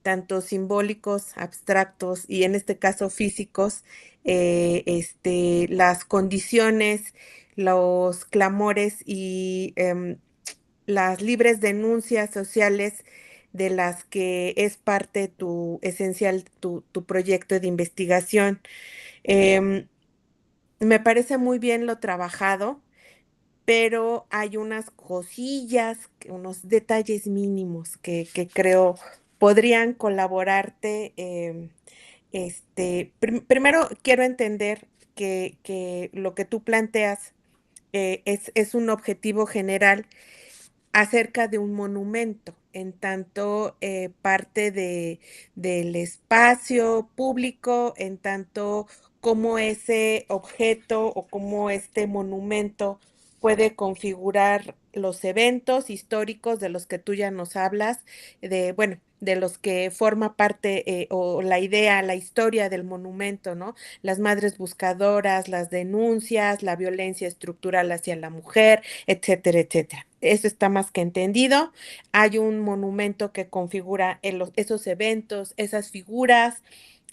tanto simbólicos, abstractos y en este caso físicos, las condiciones, los clamores y las libres denuncias sociales de las que es parte tu esencial, tu proyecto de investigación. Em, Me parece muy bien lo trabajado, pero hay unas cosillas, unos detalles mínimos que creo podrían colaborarte. Primero quiero entender que lo que tú planteas es un objetivo general acerca de un monumento, en tanto parte del espacio público, en tanto cómo ese objeto o cómo este monumento puede configurar los eventos históricos de los que tú ya nos hablas, bueno, de los que forma parte o la idea, la historia del monumento, ¿no? Las madres buscadoras, las denuncias, la violencia estructural hacia la mujer, etcétera, etcétera. Eso está más que entendido. Hay un monumento que configura esos eventos, esas figuras,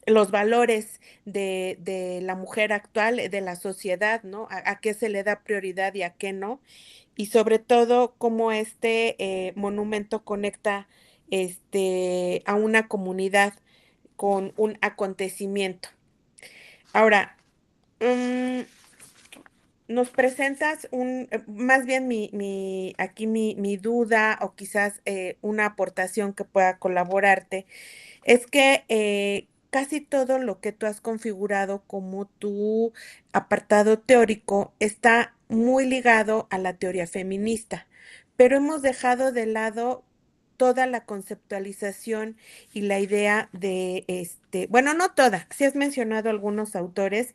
los valores de la mujer actual, de la sociedad, ¿no? A qué se le da prioridad y a qué no. Y sobre todo, cómo este monumento conecta a una comunidad con un acontecimiento. Ahora, mm, nos presentas más bien aquí mi duda o quizás una aportación que pueda colaborarte, es que casi todo lo que tú has configurado como tu apartado teórico está muy ligado a la teoría feminista, pero hemos dejado de lado toda la conceptualización y la idea de bueno, no toda, sí has mencionado algunos autores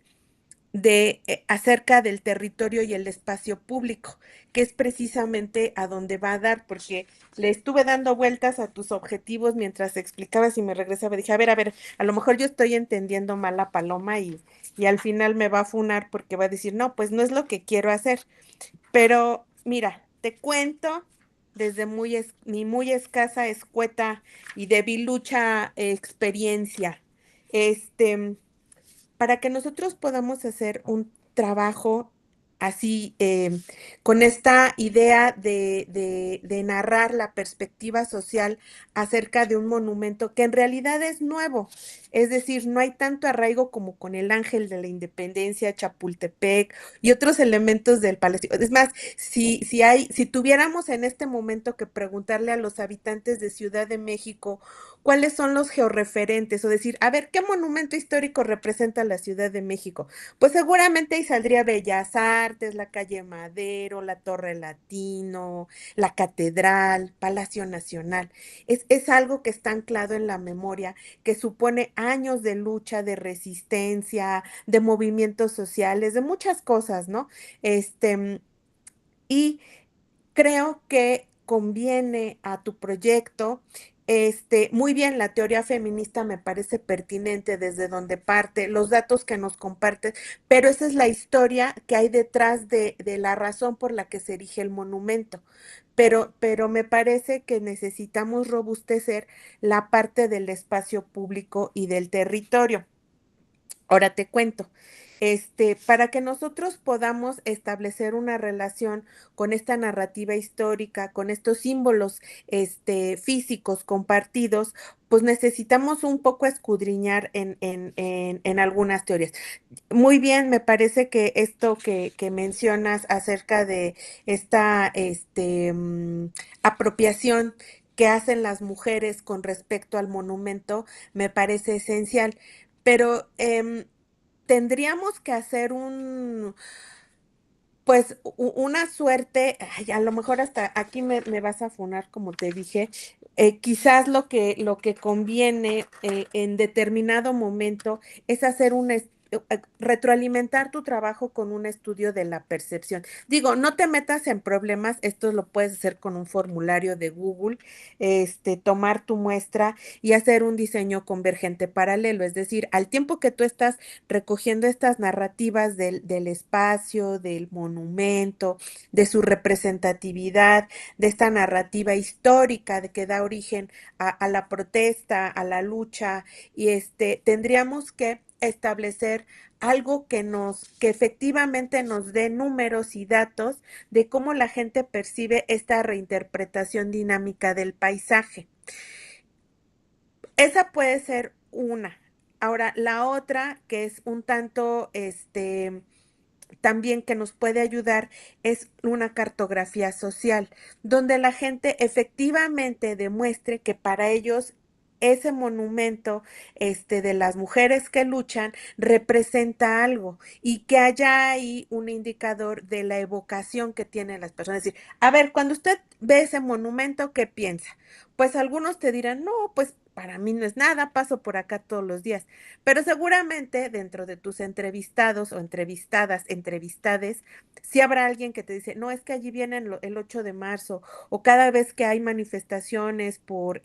acerca del territorio y el espacio público, que es precisamente a donde va a dar, porque le estuve dando vueltas a tus objetivos mientras explicabas y me regresaba. Dije, a ver, a lo mejor yo estoy entendiendo mal a Paloma y al final me va a funar porque va a decir, no, pues no es lo que quiero hacer. Pero mira, te cuento desde mi muy escasa, escueta y debilucha experiencia. Este, para que nosotros podamos hacer un trabajo así, con esta idea de narrar la perspectiva social acerca de un monumento que en realidad es nuevo. Es decir, no hay tanto arraigo como con el Ángel de la Independencia, Chapultepec y otros elementos del palacio. Es más, si tuviéramos en este momento que preguntarle a los habitantes de Ciudad de México cuáles son los georreferentes, o decir, a ver, ¿qué monumento histórico representa la Ciudad de México? Pues seguramente ahí saldría Bellas Artes, la calle Madero, la Torre Latino, la Catedral, Palacio Nacional. Es algo que está anclado en la memoria, que supone años de lucha, de resistencia, de movimientos sociales, de muchas cosas, ¿no? Y creo que conviene a tu proyecto. Muy bien, la teoría feminista me parece pertinente desde donde parte, los datos que nos compartes, pero esa es la historia que hay detrás de la razón por la que se erige el monumento. Pero me parece que necesitamos robustecer la parte del espacio público y del territorio. Ahora te cuento, para que nosotros podamos establecer una relación con esta narrativa histórica, con estos símbolos, físicos compartidos, pues necesitamos un poco escudriñar en algunas teorías. Muy bien, me parece que esto que mencionas acerca de esta, apropiación que hacen las mujeres con respecto al monumento, me parece esencial. Pero tendríamos que hacer pues una suerte, ay, a lo mejor hasta aquí me vas a funar, como te dije, quizás lo que conviene en determinado momento es hacer retroalimentar tu trabajo con un estudio de la percepción. Digo, no te metas en problemas, esto lo puedes hacer con un formulario de Google, tomar tu muestra y hacer un diseño convergente paralelo, es decir, al tiempo que tú estás recogiendo estas narrativas del espacio, del monumento, de su representatividad, de esta narrativa histórica de que da origen a la protesta, a la lucha, y tendríamos que establecer algo que efectivamente nos dé números y datos de cómo la gente percibe esta reinterpretación dinámica del paisaje. Esa puede ser una. Ahora, la otra, que es un tanto, también que nos puede ayudar, es una cartografía social, donde la gente efectivamente demuestre que para ellos ese monumento, de las mujeres que luchan representa algo y que haya ahí un indicador de la evocación que tienen las personas. Es decir, a ver, cuando usted ve ese monumento, ¿qué piensa? Pues algunos te dirán, no, pues para mí no es nada, paso por acá todos los días. Pero seguramente dentro de tus entrevistados o entrevistadas, entrevistades, sí habrá alguien que te dice, no, es que allí vienen el 8 de marzo, o cada vez que hay manifestaciones por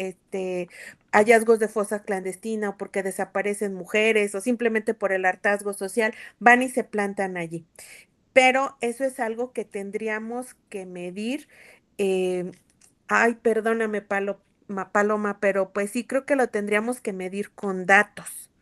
hallazgos de fosa clandestina o porque desaparecen mujeres o simplemente por el hartazgo social, van y se plantan allí. Pero eso es algo que tendríamos que medir. eh, Ay, perdóname, Paloma, pero pues sí creo que lo tendríamos que medir con datos.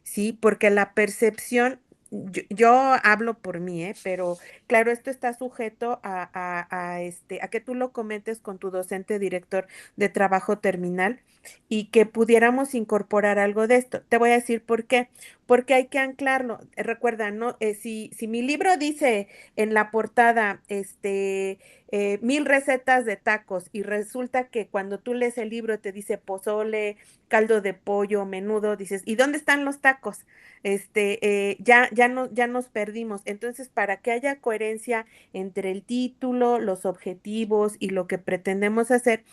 Sí, porque la percepción, yo hablo por mí, pero claro, esto está sujeto a que tú lo comentes con tu docente director de trabajo terminal y que pudiéramos incorporar algo de esto. Te voy a decir por qué, porque hay que anclarlo. Recuerda, ¿no? Si mi libro dice en la portada, 1000 recetas de tacos y resulta que cuando tú lees el libro te dice pozole, caldo de pollo, menudo, dices, ¿y dónde están los tacos? Ya no, ya nos perdimos. Entonces, para que haya coherencia entre el título, los objetivos y lo que pretendemos hacer,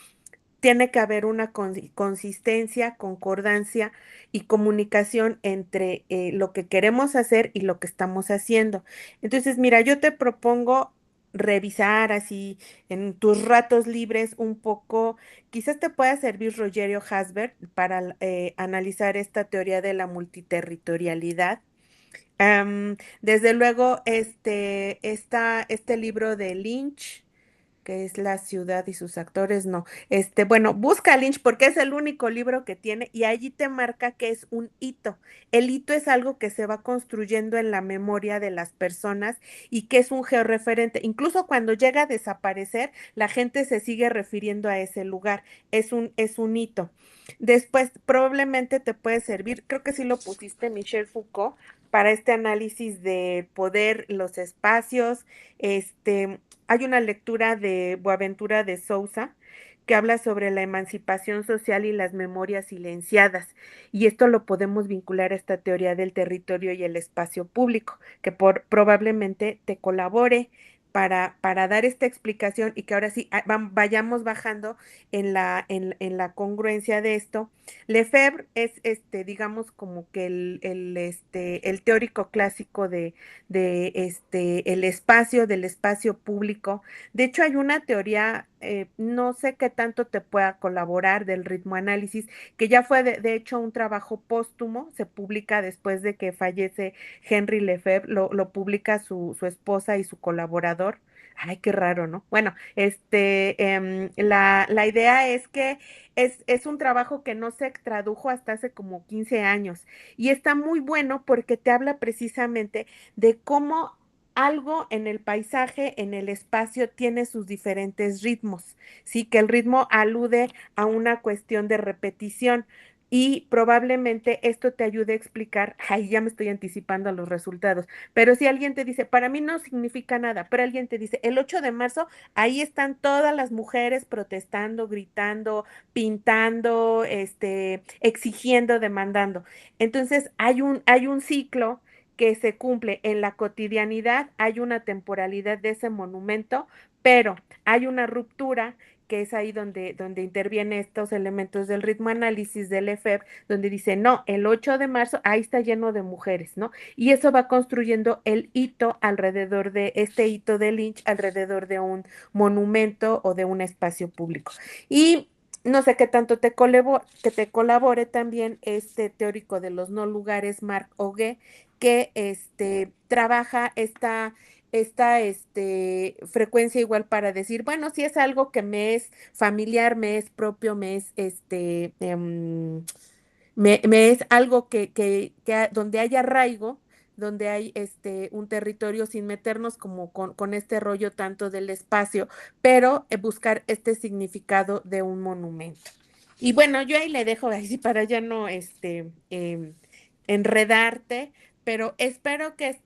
tiene que haber una consistencia, concordancia y comunicación entre lo que queremos hacer y lo que estamos haciendo. Entonces, mira, yo te propongo revisar así en tus ratos libres un poco, quizás te pueda servir Rogerio Hasbert para analizar esta teoría de la multiterritorialidad. Desde luego, este libro de Lynch, que es La ciudad y sus actores, no. Bueno, busca a Lynch porque es el único libro que tiene y allí te marca que es un hito. El hito es algo que se va construyendo en la memoria de las personas y que es un georreferente. Incluso cuando llega a desaparecer, la gente se sigue refiriendo a ese lugar. Es un hito. Después, probablemente te puede servir, creo que sí lo pusiste, Michel Foucault, para este análisis del poder, los espacios, hay una lectura de Boaventura de Sousa que habla sobre la emancipación social y las memorias silenciadas. Y esto lo podemos vincular a esta teoría del territorio y el espacio público, que probablemente te colabore para dar esta explicación y que ahora sí vayamos bajando en la congruencia de esto. Lefebvre es, digamos, como que el teórico clásico del espacio público. De hecho, hay una teoría, no sé qué tanto te pueda colaborar, del ritmoanálisis, que ya fue de hecho un trabajo póstumo, se publica después de que fallece Henry Lefebvre, lo publica su esposa y su colaborador. Ay, qué raro, ¿no? Bueno, la idea es que es un trabajo que no se tradujo hasta hace como 15 años y está muy bueno porque te habla precisamente de cómo algo en el paisaje, en el espacio, tiene sus diferentes ritmos, sí, que el ritmo alude a una cuestión de repetición. Y probablemente esto te ayude a explicar, ay, ya me estoy anticipando a los resultados, pero si alguien te dice, para mí no significa nada, pero alguien te dice, el 8 de marzo, ahí están todas las mujeres protestando, gritando, pintando, exigiendo, demandando. Entonces, hay un ciclo que se cumple en la cotidianidad, hay una temporalidad de ese monumento, pero hay una ruptura que es ahí donde interviene estos elementos del ritmo análisis del EFEP, donde dice, no, el 8 de marzo, ahí está lleno de mujeres, ¿no? Y eso va construyendo el hito alrededor de este hito de Lynch, alrededor de un monumento o de un espacio público. Y no sé qué tanto que te colabore también este teórico de los no lugares, Marc Auger, que trabaja esta frecuencia igual para decir, bueno, si es algo que me es familiar, me es propio, me es me es algo donde hay arraigo, donde hay un territorio sin meternos como con este rollo tanto del espacio, pero buscar este significado de un monumento. Y bueno, yo ahí le dejo así para ya no enredarte, pero espero que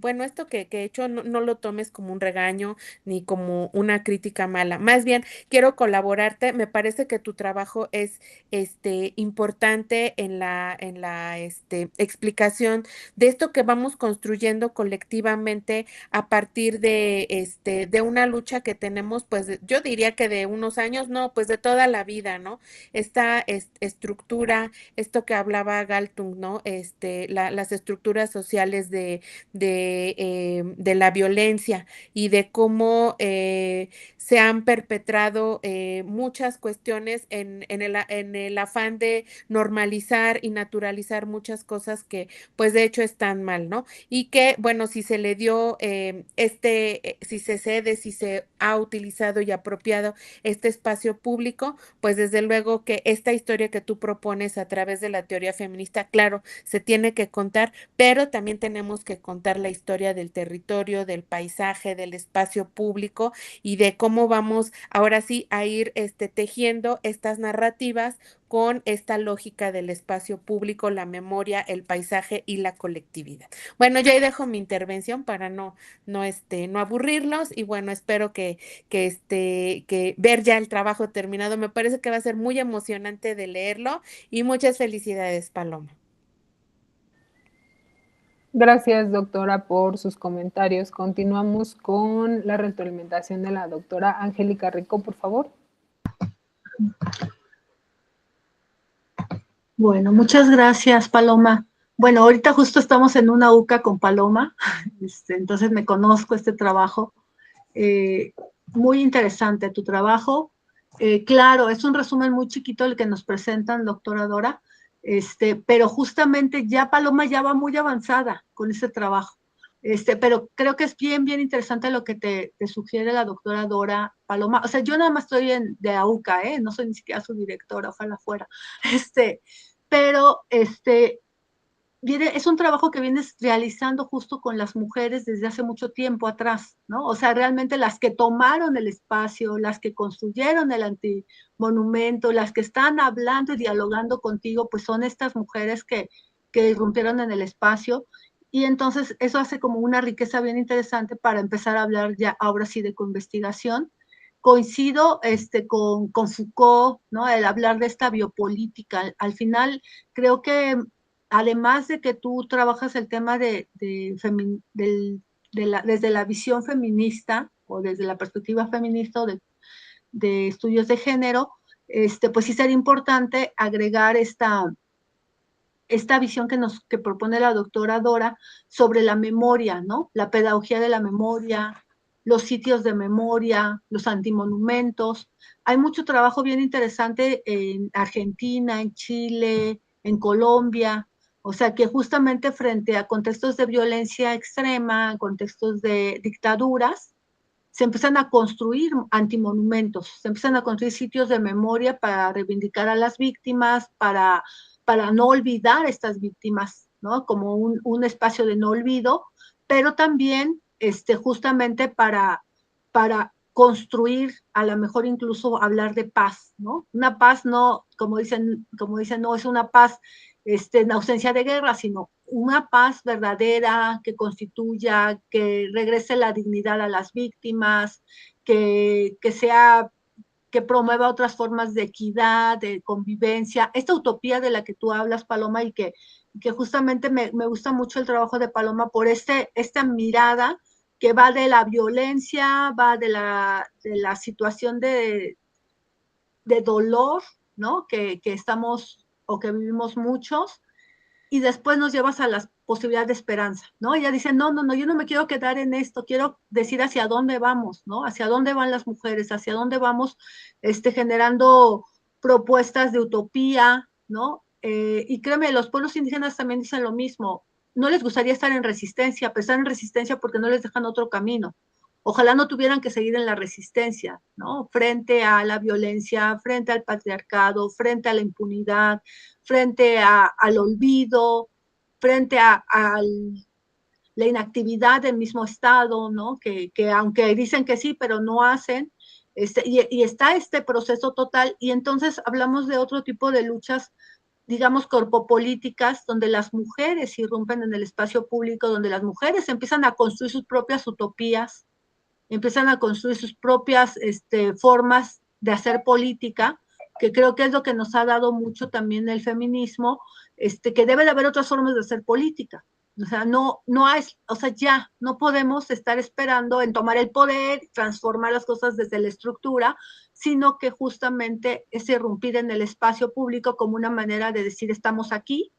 bueno, esto que he hecho no lo tomes como un regaño ni como una crítica mala. Más bien, quiero colaborarte. Me parece que tu trabajo es importante en la explicación de esto que vamos construyendo colectivamente a partir de una lucha que tenemos, pues yo diría que de unos años, no, pues de toda la vida, ¿no? Esta estructura, esto que hablaba Galtung, ¿no? Las estructuras sociales de la violencia y de cómo se han perpetrado muchas cuestiones en el afán de normalizar y naturalizar muchas cosas que pues de hecho están mal, ¿no? Y que, bueno, si se le dio si se cede, si se ha utilizado y apropiado este espacio público, pues desde luego que esta historia que tú propones a través de la teoría feminista, claro, se tiene que contar, pero también tenemos que contar la historia del territorio, del paisaje, del espacio público y de cómo vamos ahora sí a ir tejiendo estas narrativas con esta lógica del espacio público, la memoria, el paisaje y la colectividad. Bueno, yo ahí dejo mi intervención para no aburrirlos y bueno, espero que ver ya el trabajo terminado. Me parece que va a ser muy emocionante de leerlo y muchas felicidades, Paloma. Gracias, doctora, por sus comentarios. Continuamos con la retroalimentación de la doctora Angélica Rico, por favor. Bueno, muchas gracias, Paloma. Bueno, ahorita justo estamos en una UCA con Paloma, entonces me conozco este trabajo. Muy interesante tu trabajo. Claro, es un resumen muy chiquito el que nos presentan, doctora Dora, pero justamente ya Paloma ya va muy avanzada con este trabajo. Pero creo que es bien, bien interesante lo que te sugiere la doctora Dora, Paloma. O sea, yo nada más estoy de AUCA, no soy ni siquiera su directora, ojalá fuera. Pero es un trabajo que vienes realizando justo con las mujeres desde hace mucho tiempo atrás, ¿no? O sea, realmente las que tomaron el espacio, las que construyeron el antimonumento, las que están hablando y dialogando contigo, pues son estas mujeres que irrumpieron en el espacio. Y entonces eso hace como una riqueza bien interesante para empezar a hablar ya ahora sí de co-investigación. Coincido con Foucault, ¿no? El hablar de esta biopolítica. Al final, creo que además de que tú trabajas el tema desde la visión feminista o desde la perspectiva feminista o de estudios de género, pues sí sería importante agregar esta visión que propone la doctora Dora sobre la memoria, ¿no? La pedagogía de la memoria, los sitios de memoria, los antimonumentos. Hay mucho trabajo bien interesante en Argentina, en Chile, en Colombia, o sea que justamente frente a contextos de violencia extrema, contextos de dictaduras, se empiezan a construir antimonumentos, se empiezan a construir sitios de memoria para reivindicar a las víctimas, para no olvidar a estas víctimas, ¿no? Como un espacio de no olvido, pero también justamente para construir, a lo mejor incluso hablar de paz, ¿no? Una paz no, como dicen, no es una paz en ausencia de guerra, sino una paz verdadera que constituya, que regrese la dignidad a las víctimas, que promueva otras formas de equidad, de convivencia, esta utopía de la que tú hablas, Paloma, y que justamente me gusta mucho el trabajo de Paloma por esta mirada que va de la violencia, va de la situación de dolor, ¿no? Que estamos o que vivimos muchos, y después nos llevas a las posibilidades de esperanza, ¿no? Ella dice, no, yo no me quiero quedar en esto, quiero decir hacia dónde vamos, ¿no? Hacia dónde van las mujeres, hacia dónde vamos generando propuestas de utopía, ¿no? Y créeme, los pueblos indígenas también dicen lo mismo, no les gustaría estar en resistencia, pero están en resistencia porque no les dejan otro camino. Ojalá no tuvieran que seguir en la resistencia, ¿no? Frente a la violencia, frente al patriarcado, frente a la impunidad, frente al olvido, frente a la inactividad del mismo Estado, ¿no? Que aunque dicen que sí, pero no hacen, y está este proceso total, y entonces hablamos de otro tipo de luchas, digamos, corpopolíticas, donde las mujeres irrumpen en el espacio público, donde las mujeres empiezan a construir sus propias utopías, empiezan a construir sus propias formas de hacer política, que creo que es lo que nos ha dado mucho también el feminismo, que debe de haber otras formas de hacer política. O sea, no hay, o sea, ya no podemos estar esperando en tomar el poder, transformar las cosas desde la estructura, sino que justamente es irrumpir en el espacio público como una manera de decir, estamos aquí,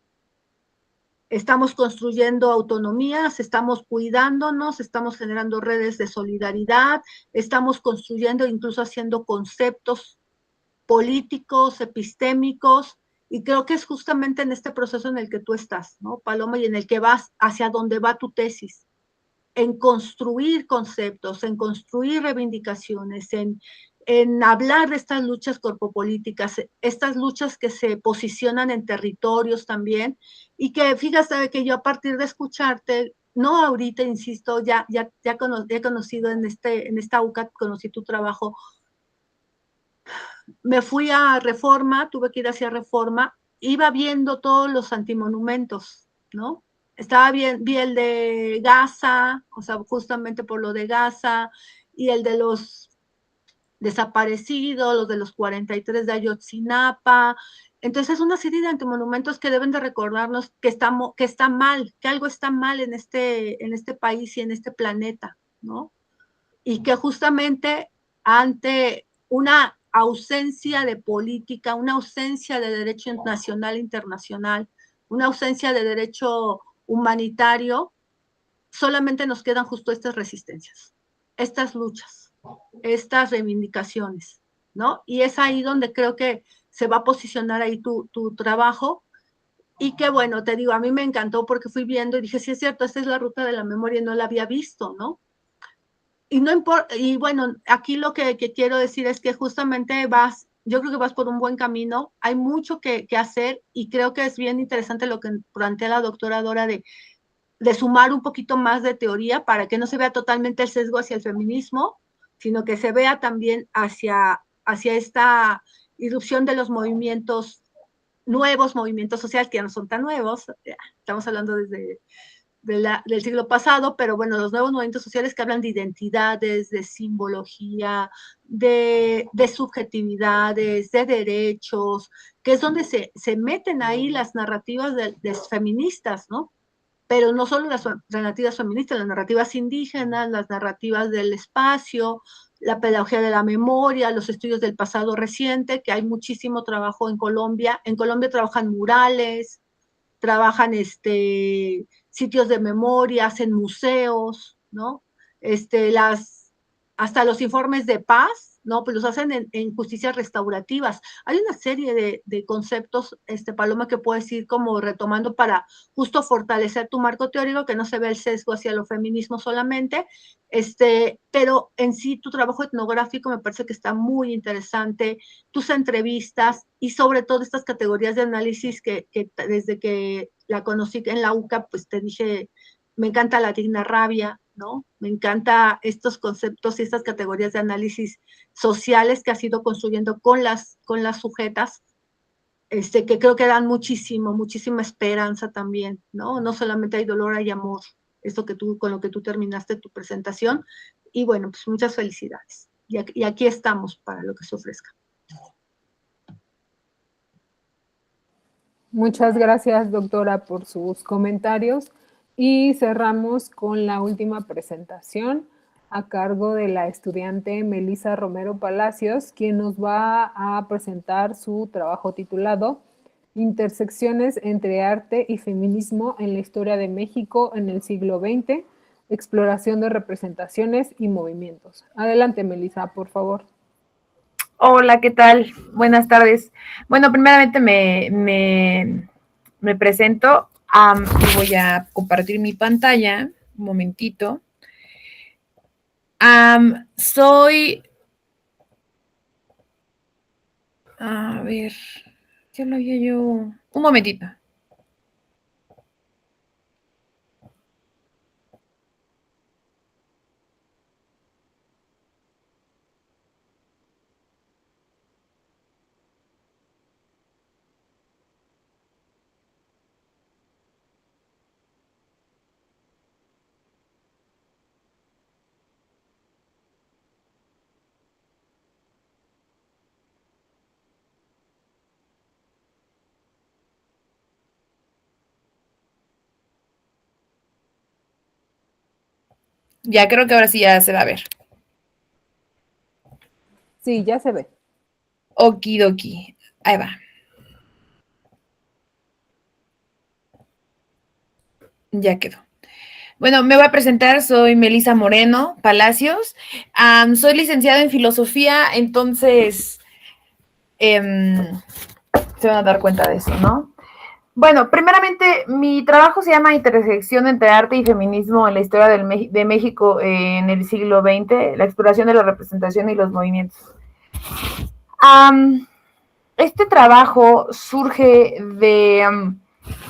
estamos construyendo autonomías, estamos cuidándonos, estamos generando redes de solidaridad, estamos construyendo, incluso haciendo conceptos políticos, epistémicos, y creo que es justamente en este proceso en el que tú estás, ¿no, Paloma? Y en el que vas hacia donde va tu tesis, en construir conceptos, en construir reivindicaciones, en hablar de estas luchas corpopolíticas, estas luchas que se posicionan en territorios también, y que fíjate que yo a partir de escucharte, no ahorita, insisto, he conocido en esta UCA, conocí tu trabajo, me fui a Reforma, tuve que ir hacia Reforma, iba viendo todos los antimonumentos, ¿no? Vi el de Gaza, o sea, justamente por lo de Gaza, y el de los desaparecidos, los de los 43 de Ayotzinapa. Entonces, una serie de antimonumentos que deben de recordarnos que está mal, que algo está mal en este país y en este planeta, ¿no? Y que justamente ante una ausencia de política, una ausencia de derecho nacional e internacional, una ausencia de derecho humanitario, solamente nos quedan justo estas resistencias, estas luchas, estas reivindicaciones, ¿no? Y es ahí donde creo que se va a posicionar ahí tu trabajo, y que bueno, te digo, a mí me encantó porque fui viendo y dije, sí es cierto, esta es la ruta de la memoria y no la había visto, ¿no? Y no importa, y bueno, aquí lo que quiero decir es que justamente yo creo que vas por un buen camino, hay mucho que hacer, y creo que es bien interesante lo que plantea la doctora Dora de sumar un poquito más de teoría para que no se vea totalmente el sesgo hacia el feminismo, sino que se vea también hacia esta irrupción de los movimientos nuevos, movimientos sociales que ya no son tan nuevos, estamos hablando desde del siglo pasado, pero bueno, los nuevos movimientos sociales que hablan de identidades, de simbología, de subjetividades, de derechos, que es donde se meten ahí las narrativas de feministas, ¿no? Pero no solo las narrativas feministas, las narrativas indígenas, las narrativas del espacio, la pedagogía de la memoria, los estudios del pasado reciente, que hay muchísimo trabajo en Colombia. En Colombia trabajan murales, trabajan sitios de memoria, hacen museos, ¿no? Hasta los informes de paz, ¿no? Pues los hacen en justicias restaurativas. Hay una serie de conceptos, Paloma, que puedes ir como retomando para justo fortalecer tu marco teórico, que no se ve el sesgo hacia lo feminismo solamente, pero en sí tu trabajo etnográfico me parece que está muy interesante, tus entrevistas y sobre todo estas categorías de análisis que desde que la conocí en la UCA, pues te dije, me encanta la digna rabia, ¿no? Me encanta estos conceptos y estas categorías de análisis sociales que has ido construyendo con las sujetas, que creo que dan muchísima esperanza también, ¿no? No solamente hay dolor, hay amor, esto con lo que tú terminaste tu presentación, y bueno, pues muchas felicidades. Y aquí estamos para lo que se ofrezca. Muchas gracias, doctora, por sus comentarios. Y cerramos con la última presentación a cargo de la estudiante Melissa Romero Palacios, quien nos va a presentar su trabajo titulado Intersecciones entre arte y feminismo en la historia de México en el siglo XX, exploración de representaciones y movimientos. Adelante, Melissa, por favor. Hola, ¿qué tal? Buenas tardes. Bueno, primeramente me presento y voy a compartir mi pantalla. Un momentito. Soy... A ver, ¿qué lo había yo? Un momentito. Ya creo que ahora sí ya se va a ver. Sí, ya se ve. Okidoki. Ahí va. Ya quedó. Bueno, me voy a presentar, soy Melissa Moreno Palacios. Soy licenciada en filosofía, entonces se van a dar cuenta de eso, ¿no? Bueno, primeramente, mi trabajo se llama Intersección entre arte y feminismo en la historia de México en el siglo XX, la exploración de la representación y los movimientos. Este trabajo surge de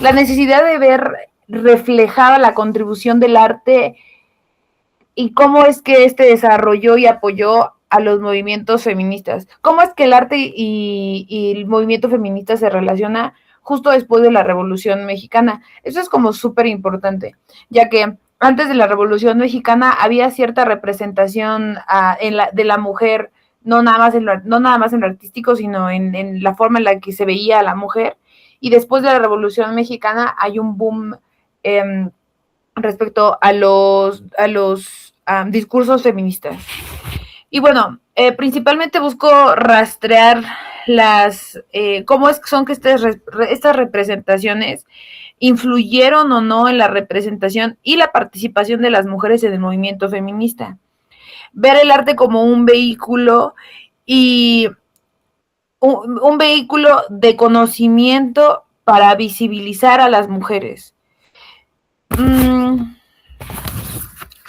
la necesidad de ver reflejada la contribución del arte y cómo es que este desarrolló y apoyó a los movimientos feministas. Cómo es que el arte y el movimiento feminista se relaciona justo después de la Revolución Mexicana. Eso es como súper importante, ya que antes de la Revolución Mexicana había cierta representación de la mujer, no nada más en lo artístico, sino en la forma en la que se veía a la mujer. Y después de la Revolución Mexicana hay un boom respecto a los discursos feministas. Y bueno, principalmente busco rastrear cómo son que estas representaciones influyeron o no en la representación y la participación de las mujeres en el movimiento feminista. Ver el arte como un vehículo y un vehículo de conocimiento para visibilizar a las mujeres.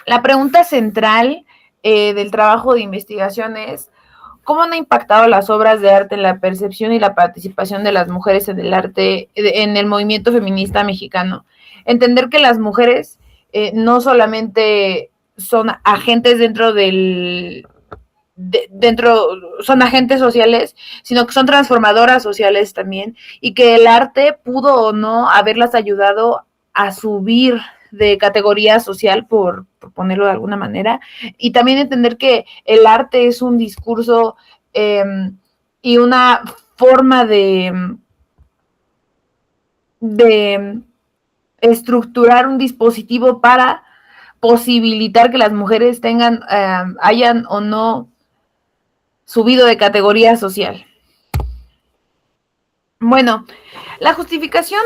La pregunta central del trabajo de investigación es ¿cómo han impactado las obras de arte en la percepción y la participación de las mujeres en el arte, en el movimiento feminista mexicano? Entender que las mujeres no solamente son agentes son agentes sociales, sino que son transformadoras sociales también, y que el arte pudo o no haberlas ayudado a subir de categoría social, por ponerlo de alguna manera, y también entender que el arte es un discurso y una forma de estructurar un dispositivo para posibilitar que las mujeres hayan o no subido de categoría social. Bueno, la justificación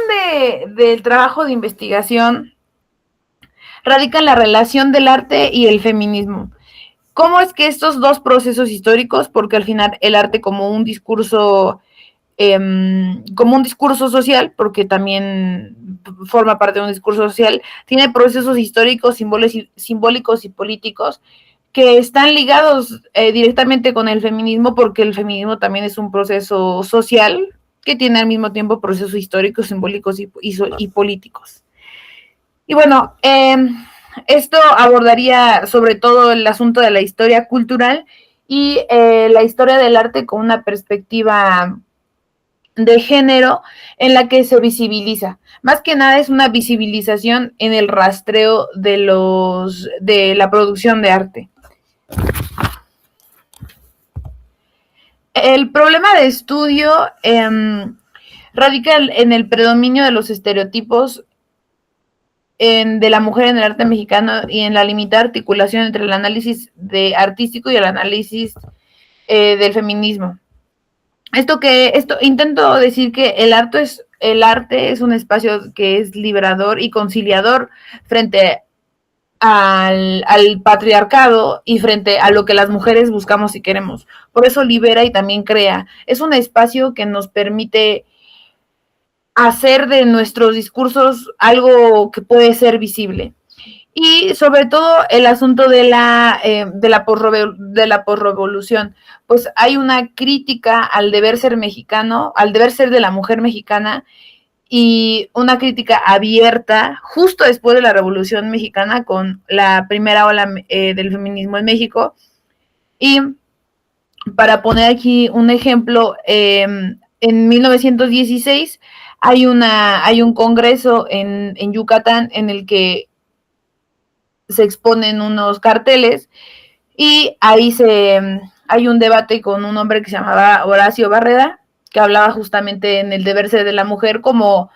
del trabajo de investigación radica en la relación del arte y el feminismo. ¿Cómo es que estos dos procesos históricos, porque al final el arte como un discurso social, porque también forma parte de un discurso social, tiene procesos históricos, simbólicos y políticos que están ligados directamente con el feminismo, porque el feminismo también es un proceso social que tiene al mismo tiempo procesos históricos, simbólicos y políticos. Y bueno, esto abordaría sobre todo el asunto de la historia cultural y la historia del arte con una perspectiva de género en la que se visibiliza. Más que nada es una visibilización en el rastreo de la producción de arte. El problema de estudio radica en el predominio de los estereotipos de la mujer en el arte mexicano y en la limitada articulación entre el análisis artístico y el análisis del feminismo. Intento decir que el arte es un espacio que es liberador y conciliador frente al patriarcado y frente a lo que las mujeres buscamos y queremos. Por eso libera y también crea. Es un espacio que nos permite hacer de nuestros discursos algo que puede ser visible. Y sobre todo el asunto de la posrevolución, pues hay una crítica al deber ser mexicano, al deber ser de la mujer mexicana, y una crítica abierta justo después de la Revolución Mexicana con la primera ola del feminismo en México. Y para poner aquí un ejemplo, en 1916 hay un congreso en Yucatán en el que se exponen unos carteles y ahí hay un debate con un hombre que se llamaba Horacio Barreda, que hablaba justamente en el deber ser de la mujer como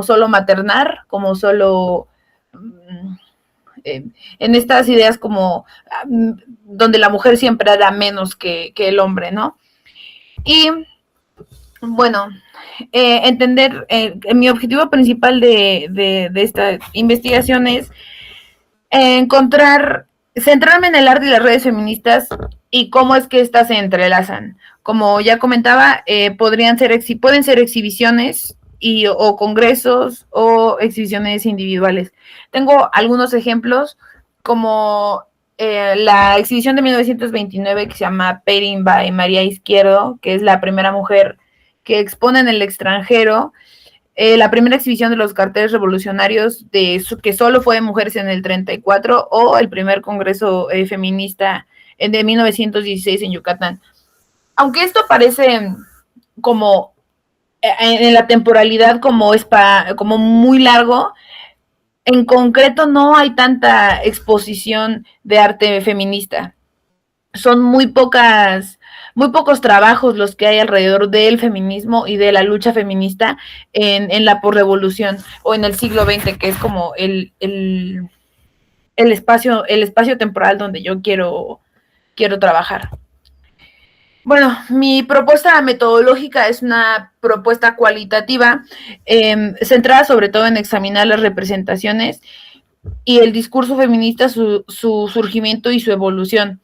solo maternar, como solo en estas ideas como donde la mujer siempre era menos que el hombre, ¿no? Y bueno, entender, mi objetivo principal de esta investigación es centrarme en el arte y las redes feministas y cómo es que estas se entrelazan. Como ya comentaba, pueden ser exhibiciones o congresos o exhibiciones individuales. Tengo algunos ejemplos, como la exhibición de 1929 que se llama Painting by María Izquierdo, que es la primera mujer que expone en el extranjero. La primera exhibición de los carteles revolucionarios que solo fue de mujeres en el 34, o el primer congreso feminista de 1916 en Yucatán. Aunque esto parece como en la temporalidad como muy largo, en concreto no hay tanta exposición de arte feminista. Son muy pocos trabajos los que hay alrededor del feminismo y de la lucha feminista en la posrevolución o en el siglo XX, que es como el espacio temporal donde yo quiero trabajar. Bueno, mi propuesta metodológica es una propuesta cualitativa, centrada sobre todo en examinar las representaciones y el discurso feminista, su surgimiento y su evolución.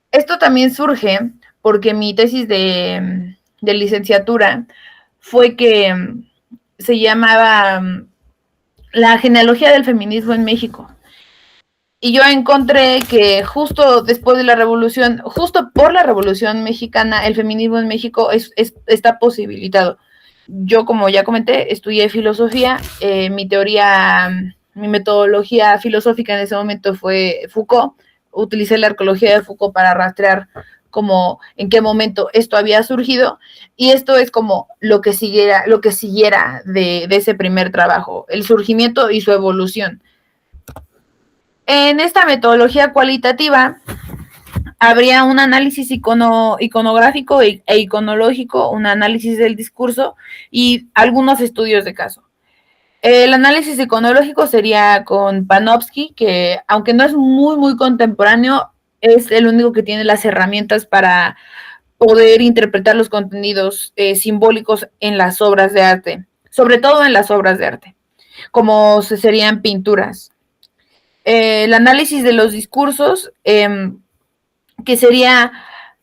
Esto también surge porque mi tesis de licenciatura fue que se llamaba La genealogía del feminismo en México. Y yo encontré que justo después de la revolución, justo por la Revolución Mexicana, el feminismo en México está posibilitado. Yo, como ya comenté, estudié filosofía, mi metodología filosófica en ese momento fue Foucault. Utilicé la arqueología de Foucault para rastrear como en qué momento esto había surgido, y esto es como lo que siguiera de ese primer trabajo, el surgimiento y su evolución. En esta metodología cualitativa habría un análisis iconográfico e iconológico, un análisis del discurso y algunos estudios de caso. El análisis iconológico sería con Panofsky, que aunque no es muy, muy contemporáneo, es el único que tiene las herramientas para poder interpretar los contenidos simbólicos en las obras de arte, sobre todo en las obras de arte, como serían pinturas. El análisis de los discursos, que sería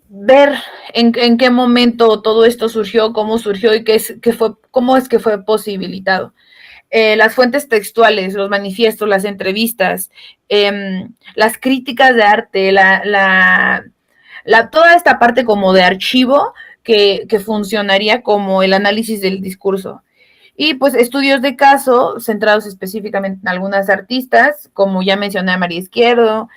ver en qué momento todo esto surgió, cómo surgió y cómo es que fue posibilitado. Las fuentes textuales, los manifiestos, las entrevistas, las críticas de arte, toda esta parte como de archivo que funcionaría como el análisis del discurso. Y pues estudios de caso centrados específicamente en algunas artistas, como ya mencioné a María Izquierdo,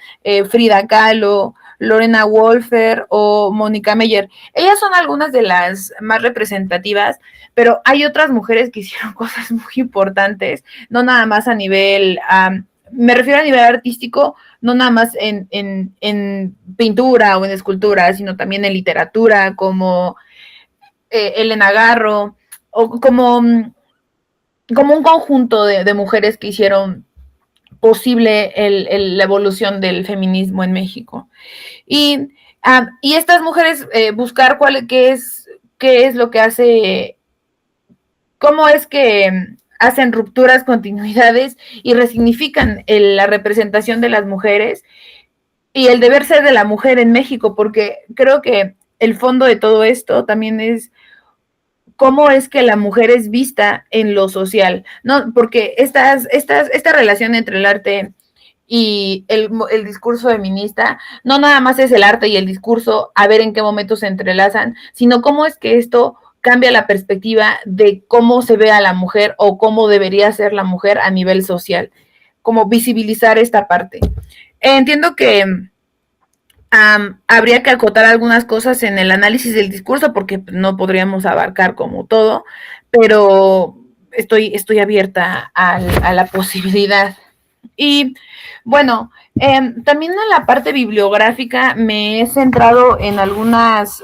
Frida Kahlo, Lorena Wolfer o Mónica Meyer. Ellas son algunas de las más representativas, pero hay otras mujeres que hicieron cosas muy importantes, no nada más a nivel, me refiero a nivel artístico, no nada más en pintura o en escultura, sino también en literatura, como Elena Garro, o como como un conjunto de mujeres que hicieron posible la evolución del feminismo en México. Y estas mujeres buscar qué es lo que hace, cómo es que hacen rupturas, continuidades y resignifican la representación de las mujeres y el deber ser de la mujer en México, porque creo que el fondo de todo esto también es cómo es que la mujer es vista en lo social, ¿no? Porque esta relación entre el arte y el discurso feminista no nada más es el arte y el discurso a ver en qué momentos se entrelazan, sino cómo es que esto cambia la perspectiva de cómo se ve a la mujer o cómo debería ser la mujer a nivel social, como visibilizar esta parte. Entiendo que habría que acotar algunas cosas en el análisis del discurso porque no podríamos abarcar como todo, pero estoy abierta a la posibilidad. Y bueno, también en la parte bibliográfica me he centrado en algunas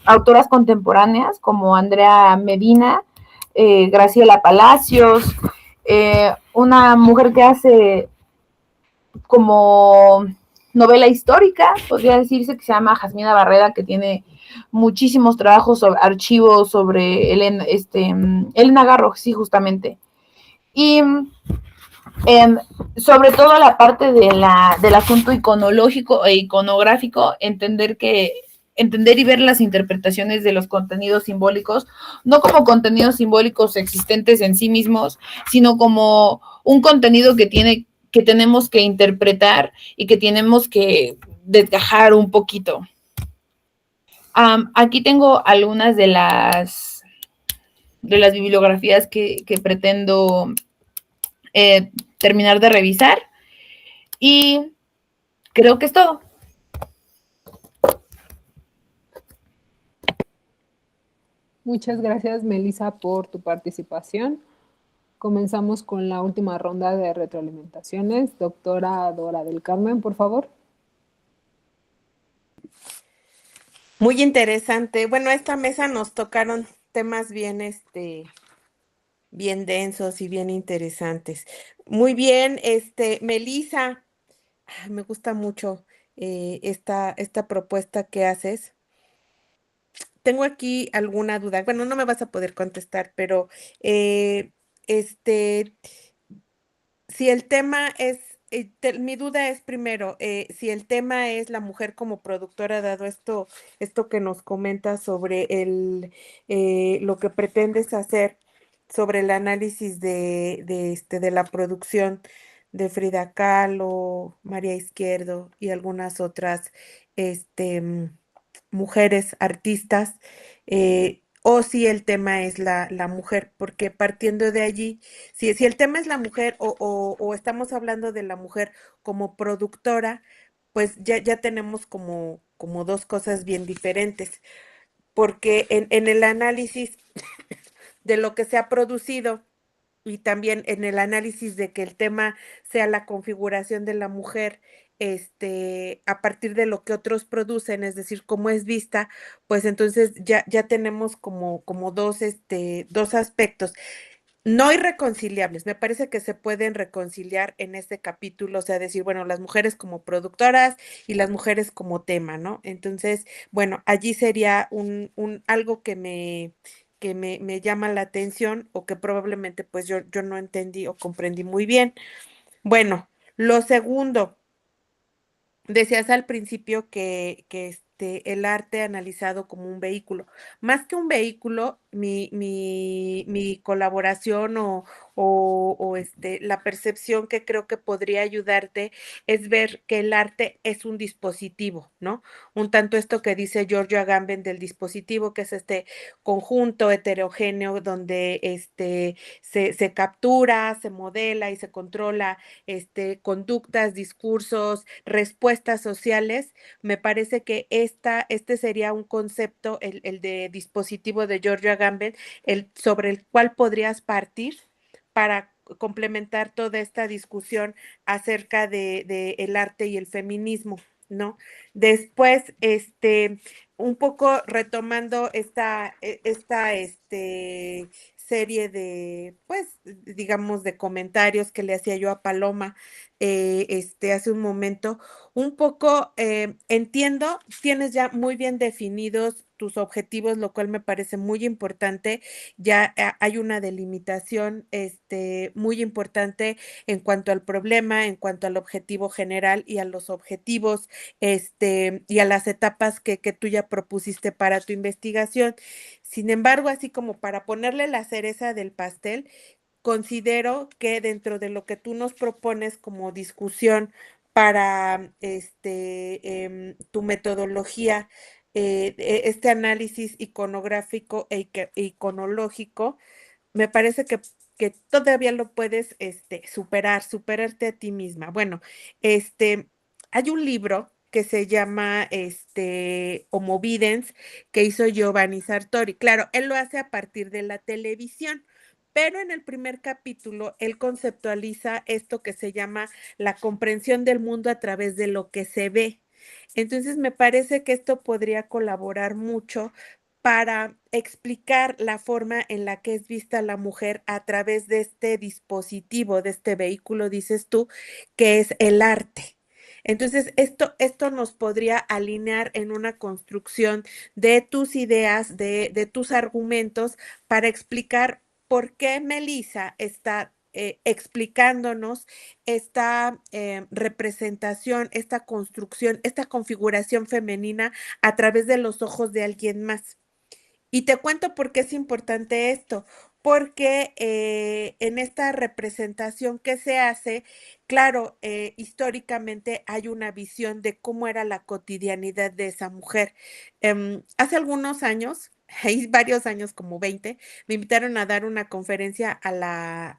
autoras contemporáneas como Andrea Medina, Graciela Palacios, una mujer que hace como novela histórica, podría decirse, que se llama Jasmina Barreda, que tiene muchísimos trabajos sobre archivos sobre Elena Garro, sí, justamente. Y sobre todo la parte del asunto iconológico e iconográfico, entender y ver las interpretaciones de los contenidos simbólicos, no como contenidos simbólicos existentes en sí mismos, sino como un contenido que tenemos que interpretar y que tenemos que desgajar un poquito. Aquí tengo algunas de las bibliografías que pretendo terminar de revisar y creo que es todo. Muchas gracias, Melissa, por tu participación. Comenzamos con la última ronda de retroalimentaciones. Doctora Dora del Carmen, por favor. Muy interesante. Bueno, a esta mesa nos tocaron temas bien densos y bien interesantes. Muy bien, Melissa, me gusta mucho esta propuesta que haces. Tengo aquí alguna duda. Bueno, no me vas a poder contestar, pero eh, este, si el tema es, mi duda es primero, si el tema es la mujer como productora, dado esto que nos comentas sobre lo que pretendes hacer sobre el análisis de la producción de Frida Kahlo, María Izquierdo y algunas otras mujeres artistas, o si el tema es la mujer, porque partiendo de allí, si el tema es la mujer o estamos hablando de la mujer como productora, pues ya tenemos como dos cosas bien diferentes, porque en el análisis de lo que se ha producido y también en el análisis de que el tema sea la configuración de la mujer, a partir de lo que otros producen, es decir, cómo es vista, pues entonces ya tenemos como dos aspectos. No irreconciliables, me parece que se pueden reconciliar en este capítulo, o sea, decir, bueno, las mujeres como productoras y las mujeres como tema, ¿no? Entonces, bueno, allí sería algo que me llama la atención o que probablemente pues yo no entendí o comprendí muy bien. Bueno, lo segundo, decías al principio que el arte analizado como un vehículo. Más que un vehículo, mi colaboración o la percepción que creo que podría ayudarte es ver que el arte es un dispositivo, ¿no? Un tanto esto que dice Giorgio Agamben del dispositivo, que es este conjunto heterogéneo donde se captura, se modela y se controla conductas, discursos, respuestas sociales. Me parece que este sería un concepto, el de dispositivo de Giorgio Agamben, sobre el cual podrías partir para complementar toda esta discusión acerca de el arte y el feminismo, ¿no? Después, un poco retomando esta serie de, pues, digamos, de comentarios que le hacía yo a Paloma hace un momento, un poco entiendo, tienes ya muy bien definidos tus objetivos, lo cual me parece muy importante. Ya hay una delimitación muy importante en cuanto al problema, en cuanto al objetivo general y a los objetivos y a las etapas que tú ya propusiste para tu investigación. Sin embargo, así como para ponerle la cereza del pastel, considero que dentro de lo que tú nos propones como discusión para tu metodología, este análisis iconográfico e iconológico, me parece que todavía lo puedes superarte a ti misma. Bueno, hay un libro que se llama Homo Videns, que hizo Giovanni Sartori. Claro, él lo hace a partir de la televisión, pero en el primer capítulo él conceptualiza esto que se llama la comprensión del mundo a través de lo que se ve. Entonces, me parece que esto podría colaborar mucho para explicar la forma en la que es vista la mujer a través de este dispositivo, de este vehículo, dices tú, que es el arte. Entonces, esto nos podría alinear en una construcción de tus ideas, de tus argumentos, para explicar por qué Melissa está explicándonos esta representación, esta construcción, esta configuración femenina a través de los ojos de alguien más. Y te cuento por qué es importante esto, porque en esta representación que se hace, claro, históricamente hay una visión de cómo era la cotidianidad de esa mujer. Hace algunos años, hay varios años, como 20, me invitaron a dar una conferencia a la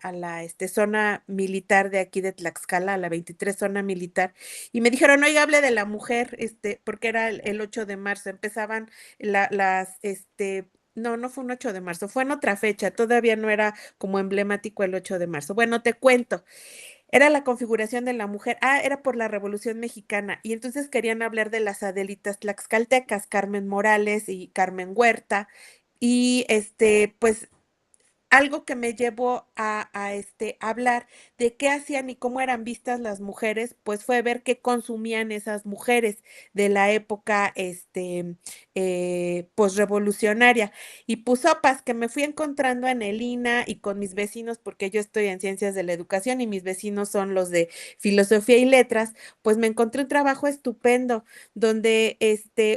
zona militar de aquí de Tlaxcala, a la 23 zona militar, y me dijeron, oiga, hable de la mujer, porque era el 8 de marzo, empezaban no fue un 8 de marzo, fue en otra fecha, todavía no era como emblemático el 8 de marzo. Bueno, te cuento, era la configuración de la mujer, era por la Revolución Mexicana, y entonces querían hablar de las Adelitas tlaxcaltecas, Carmen Morales y Carmen Huerta, y pues algo que me llevó a hablar de qué hacían y cómo eran vistas las mujeres, pues fue ver qué consumían esas mujeres de la época, posrevolucionaria. Y pues sopas que me fui encontrando en el INA y con mis vecinos, porque yo estoy en ciencias de la educación y mis vecinos son los de filosofía y letras, pues me encontré un trabajo estupendo donde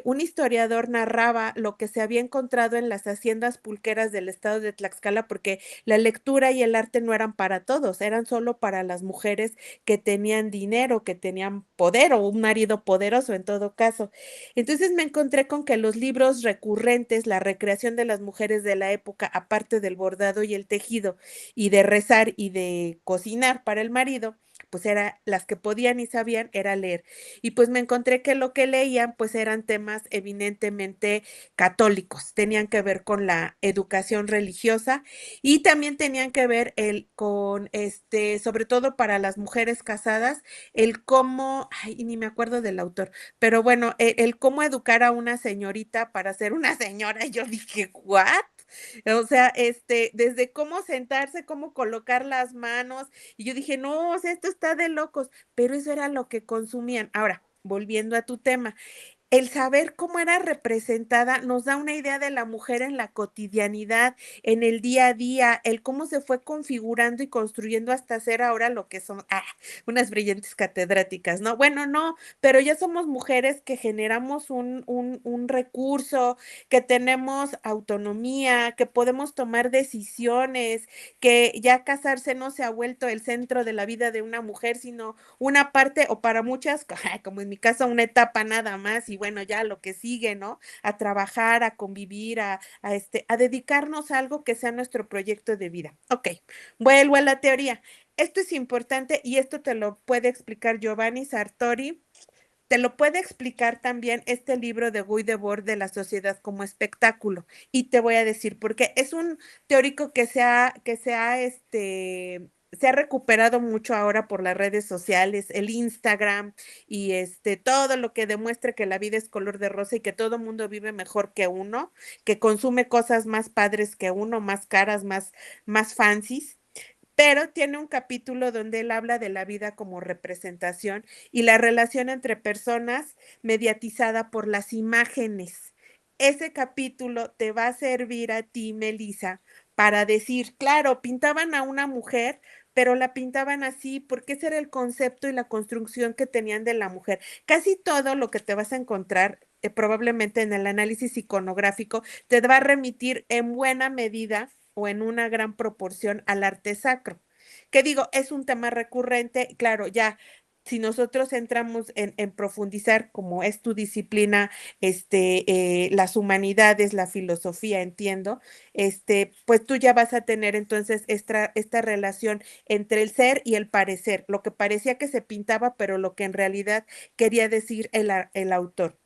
un historiador narraba lo que se había encontrado en las haciendas pulqueras del estado de Tlaxcala, porque la lectura y el arte no eran para todos, eran solo para las mujeres que tenían dinero, que tenían poder o un marido poderoso en todo caso. Entonces me encontré con que los libros recurrentes, la recreación de las mujeres de la época, aparte del bordado y el tejido, y de rezar y de cocinar para el marido, pues era las que podían y sabían era leer. Y pues me encontré que lo que leían pues eran temas eminentemente católicos, tenían que ver con la educación religiosa y también tenían que ver con sobre todo para las mujeres casadas, el cómo, ay, ni me acuerdo del autor, pero bueno, el cómo educar a una señorita para ser una señora. Y yo dije, ¿what? O sea, desde cómo sentarse, cómo colocar las manos, y yo dije, no, o sea, esto está de locos, pero eso era lo que consumían. Ahora, volviendo a tu tema, el saber cómo era representada nos da una idea de la mujer en la cotidianidad, en el día a día, el cómo se fue configurando y construyendo hasta ser ahora lo que son, unas brillantes catedráticas, ¿no? Bueno, no, pero ya somos mujeres que generamos un recurso, que tenemos autonomía, que podemos tomar decisiones, que ya casarse no se ha vuelto el centro de la vida de una mujer, sino una parte, o para muchas, como en mi caso, una etapa nada más, y bueno, ya lo que sigue, ¿no? A trabajar, a convivir, a dedicarnos a algo que sea nuestro proyecto de vida. Ok, vuelvo a la teoría. Esto es importante y esto te lo puede explicar Giovanni Sartori. Te lo puede explicar también este libro de Guy Debord de la sociedad como espectáculo. Y te voy a decir, porque es un teórico que se ha se ha recuperado mucho ahora por las redes sociales, el Instagram y todo lo que demuestre que la vida es color de rosa y que todo mundo vive mejor que uno, que consume cosas más padres que uno, más caras, más fancies. Pero tiene un capítulo donde él habla de la vida como representación y la relación entre personas mediatizada por las imágenes. Ese capítulo te va a servir a ti, Melissa, para decir, claro, pintaban a una mujer, pero la pintaban así porque ese era el concepto y la construcción que tenían de la mujer. Casi todo lo que te vas a encontrar probablemente en el análisis iconográfico te va a remitir en buena medida o en una gran proporción al arte sacro. Que digo, es un tema recurrente, claro, ya si nosotros entramos en profundizar, como es tu disciplina, las humanidades, la filosofía, entiendo, pues tú ya vas a tener entonces esta relación entre el ser y el parecer, lo que parecía que se pintaba, pero lo que en realidad quería decir el autor.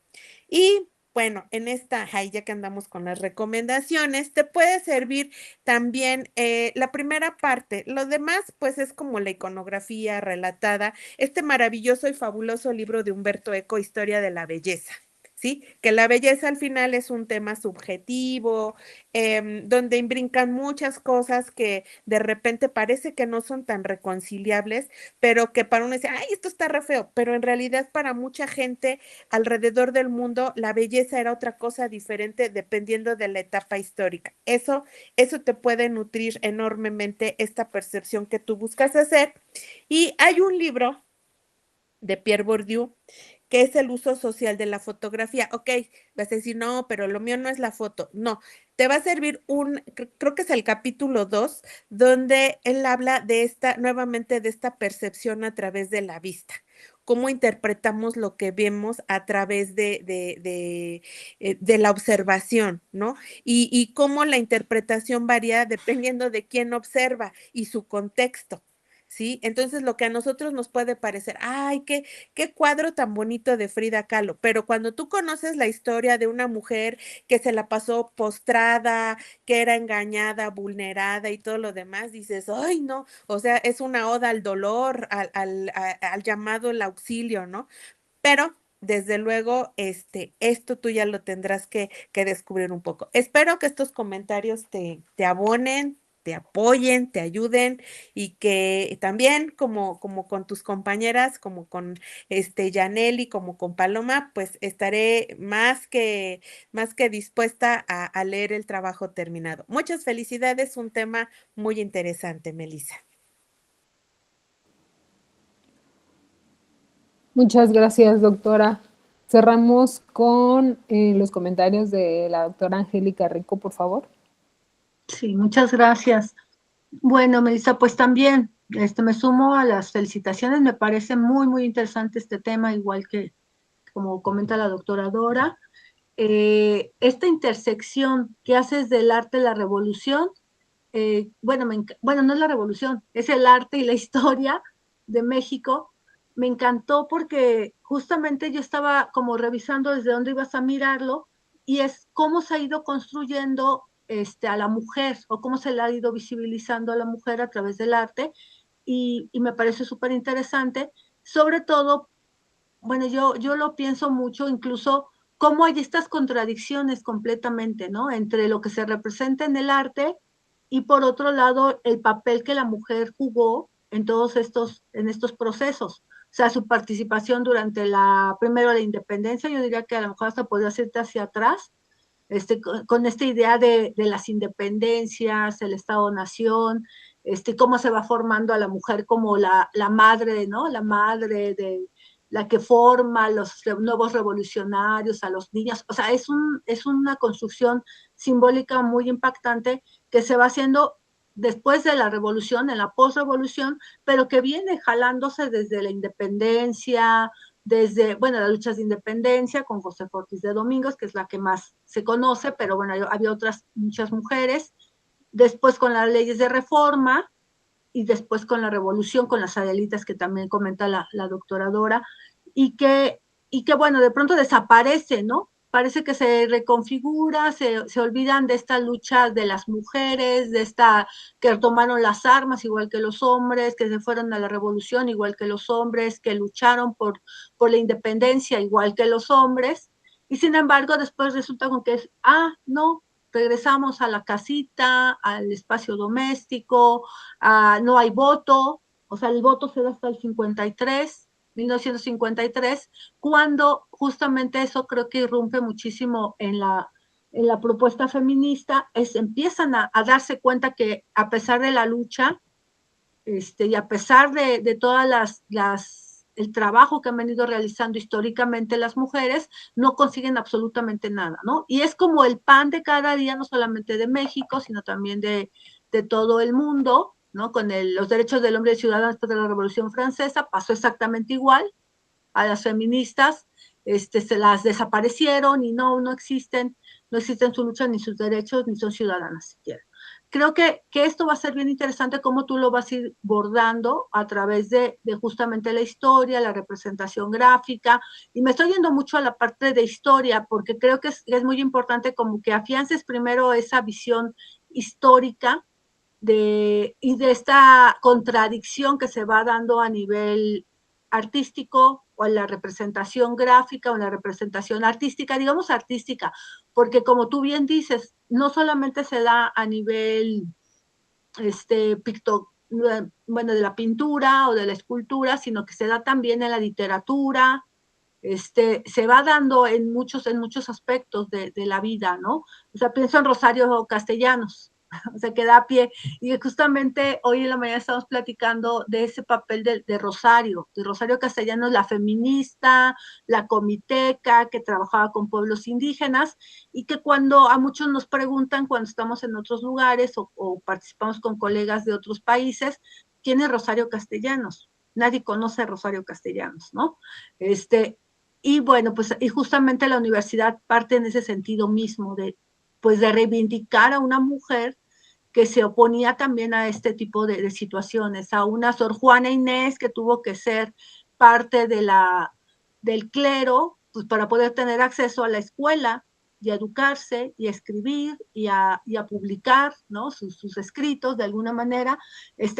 Y bueno, en esta, ahí ya que andamos con las recomendaciones, te puede servir también la primera parte. Lo demás, pues es como la iconografía relatada, este maravilloso y fabuloso libro de Humberto Eco, Historia de la Belleza. ¿Sí? Que la belleza al final es un tema subjetivo, donde imbrincan muchas cosas que de repente parece que no son tan reconciliables, pero que para uno dice, ay, esto está re feo, pero en realidad para mucha gente alrededor del mundo la belleza era otra cosa diferente dependiendo de la etapa histórica. Eso te puede nutrir enormemente esta percepción que tú buscas hacer. Y hay un libro de Pierre Bourdieu, que es el uso social de la fotografía. Ok, vas a decir, no, pero lo mío no es la foto. No, te va a servir creo que es el capítulo 2, donde él habla nuevamente de esta percepción a través de la vista. Cómo interpretamos lo que vemos a través de la observación, ¿no? Y cómo la interpretación varía dependiendo de quién observa y su contexto. ¿Sí? Entonces lo que a nosotros nos puede parecer, ay, qué cuadro tan bonito de Frida Kahlo, pero cuando tú conoces la historia de una mujer que se la pasó postrada, que era engañada, vulnerada y todo lo demás, dices, ay, no, o sea, es una oda al dolor, al llamado al auxilio, ¿no? Pero desde luego, esto tú ya lo tendrás que descubrir un poco. Espero que estos comentarios te abonen, te apoyen, te ayuden y que también como con tus compañeras, como con Yaneli, como con Paloma, pues estaré más que dispuesta a leer el trabajo terminado. Muchas felicidades, un tema muy interesante, Melissa. Muchas gracias, doctora. Cerramos con los comentarios de la doctora Angélica Rico, por favor. Sí, muchas gracias. Bueno, Melissa, pues también me sumo a las felicitaciones. Me parece muy, muy interesante este tema, igual que como comenta la doctora Dora. Esta intersección que haces del arte y la revolución, bueno, no es la revolución, es el arte y la historia de México. Me encantó porque justamente yo estaba como revisando desde dónde ibas a mirarlo y es cómo se ha ido construyendo a la mujer o cómo se le ha ido visibilizando a la mujer a través del arte y me parece súper interesante, sobre todo, bueno, yo lo pienso mucho, incluso cómo hay estas contradicciones completamente, ¿no? Entre lo que se representa en el arte y por otro lado el papel que la mujer jugó en todos en estos procesos. O sea, su participación durante primero la independencia, yo diría que a lo mejor hasta podría irte hacia atrás, con esta idea de las independencias, el Estado-Nación, cómo se va formando a la mujer como la madre, ¿no? La madre de la que forma a los nuevos revolucionarios, a los niños. O sea, es una construcción simbólica muy impactante que se va haciendo después de la revolución, en la posrevolución, pero que viene jalándose desde la independencia, desde, bueno, las luchas de independencia con José Ortiz de Domingos, que es la que más se conoce, pero bueno, había muchas mujeres, después con las leyes de reforma y después con la revolución, con las Adelitas que también comenta la doctora Dora, y que bueno, de pronto desaparece, ¿no? parece que se reconfigura, se olvidan de esta lucha de las mujeres, de esta que tomaron las armas igual que los hombres, que se fueron a la revolución igual que los hombres, que lucharon por la independencia igual que los hombres, y sin embargo después resulta con que es, no, regresamos a la casita, al espacio doméstico, no hay voto, o sea, el voto se da hasta el 1953, cuando justamente eso creo que irrumpe muchísimo en la propuesta feminista, empiezan a darse cuenta que a pesar de la lucha, y a pesar de todas el trabajo que han venido realizando históricamente las mujeres, no consiguen absolutamente nada, ¿no? Y es como el pan de cada día, no solamente de México, sino también de todo el mundo, ¿no? Con los derechos del hombre y ciudadano después de la Revolución Francesa, pasó exactamente igual. A las feministas se las desaparecieron y no existen su lucha, ni sus derechos, ni son ciudadanas siquiera. Creo que esto va a ser bien interesante cómo tú lo vas a ir bordando a través de justamente la historia, la representación gráfica, y me estoy yendo mucho a la parte de historia porque creo que es muy importante como que afiances primero esa visión histórica y de esta contradicción que se va dando a nivel artístico o en la representación gráfica o en la representación artística, digamos artística, porque como tú bien dices, no solamente se da a nivel de la pintura o de la escultura, sino que se da también en la literatura, se va dando en muchos aspectos de la vida, ¿no? O sea, pienso en Rosario Castellanos, o sea, que da a pie, y justamente hoy en la mañana estamos platicando de ese papel de Rosario Castellanos, la feminista, la comiteca, que trabajaba con pueblos indígenas, y que cuando a muchos nos preguntan, cuando estamos en otros lugares o participamos con colegas de otros países, ¿quién es Rosario Castellanos? Nadie conoce a Rosario Castellanos, ¿no? Y bueno, pues y justamente la universidad parte en ese sentido mismo, de reivindicar a una mujer que se oponía también a este tipo de situaciones, a una Sor Juana Inés que tuvo que ser parte del clero, pues para poder tener acceso a la escuela y a educarse y a escribir y a publicar, ¿no? sus escritos de alguna manera,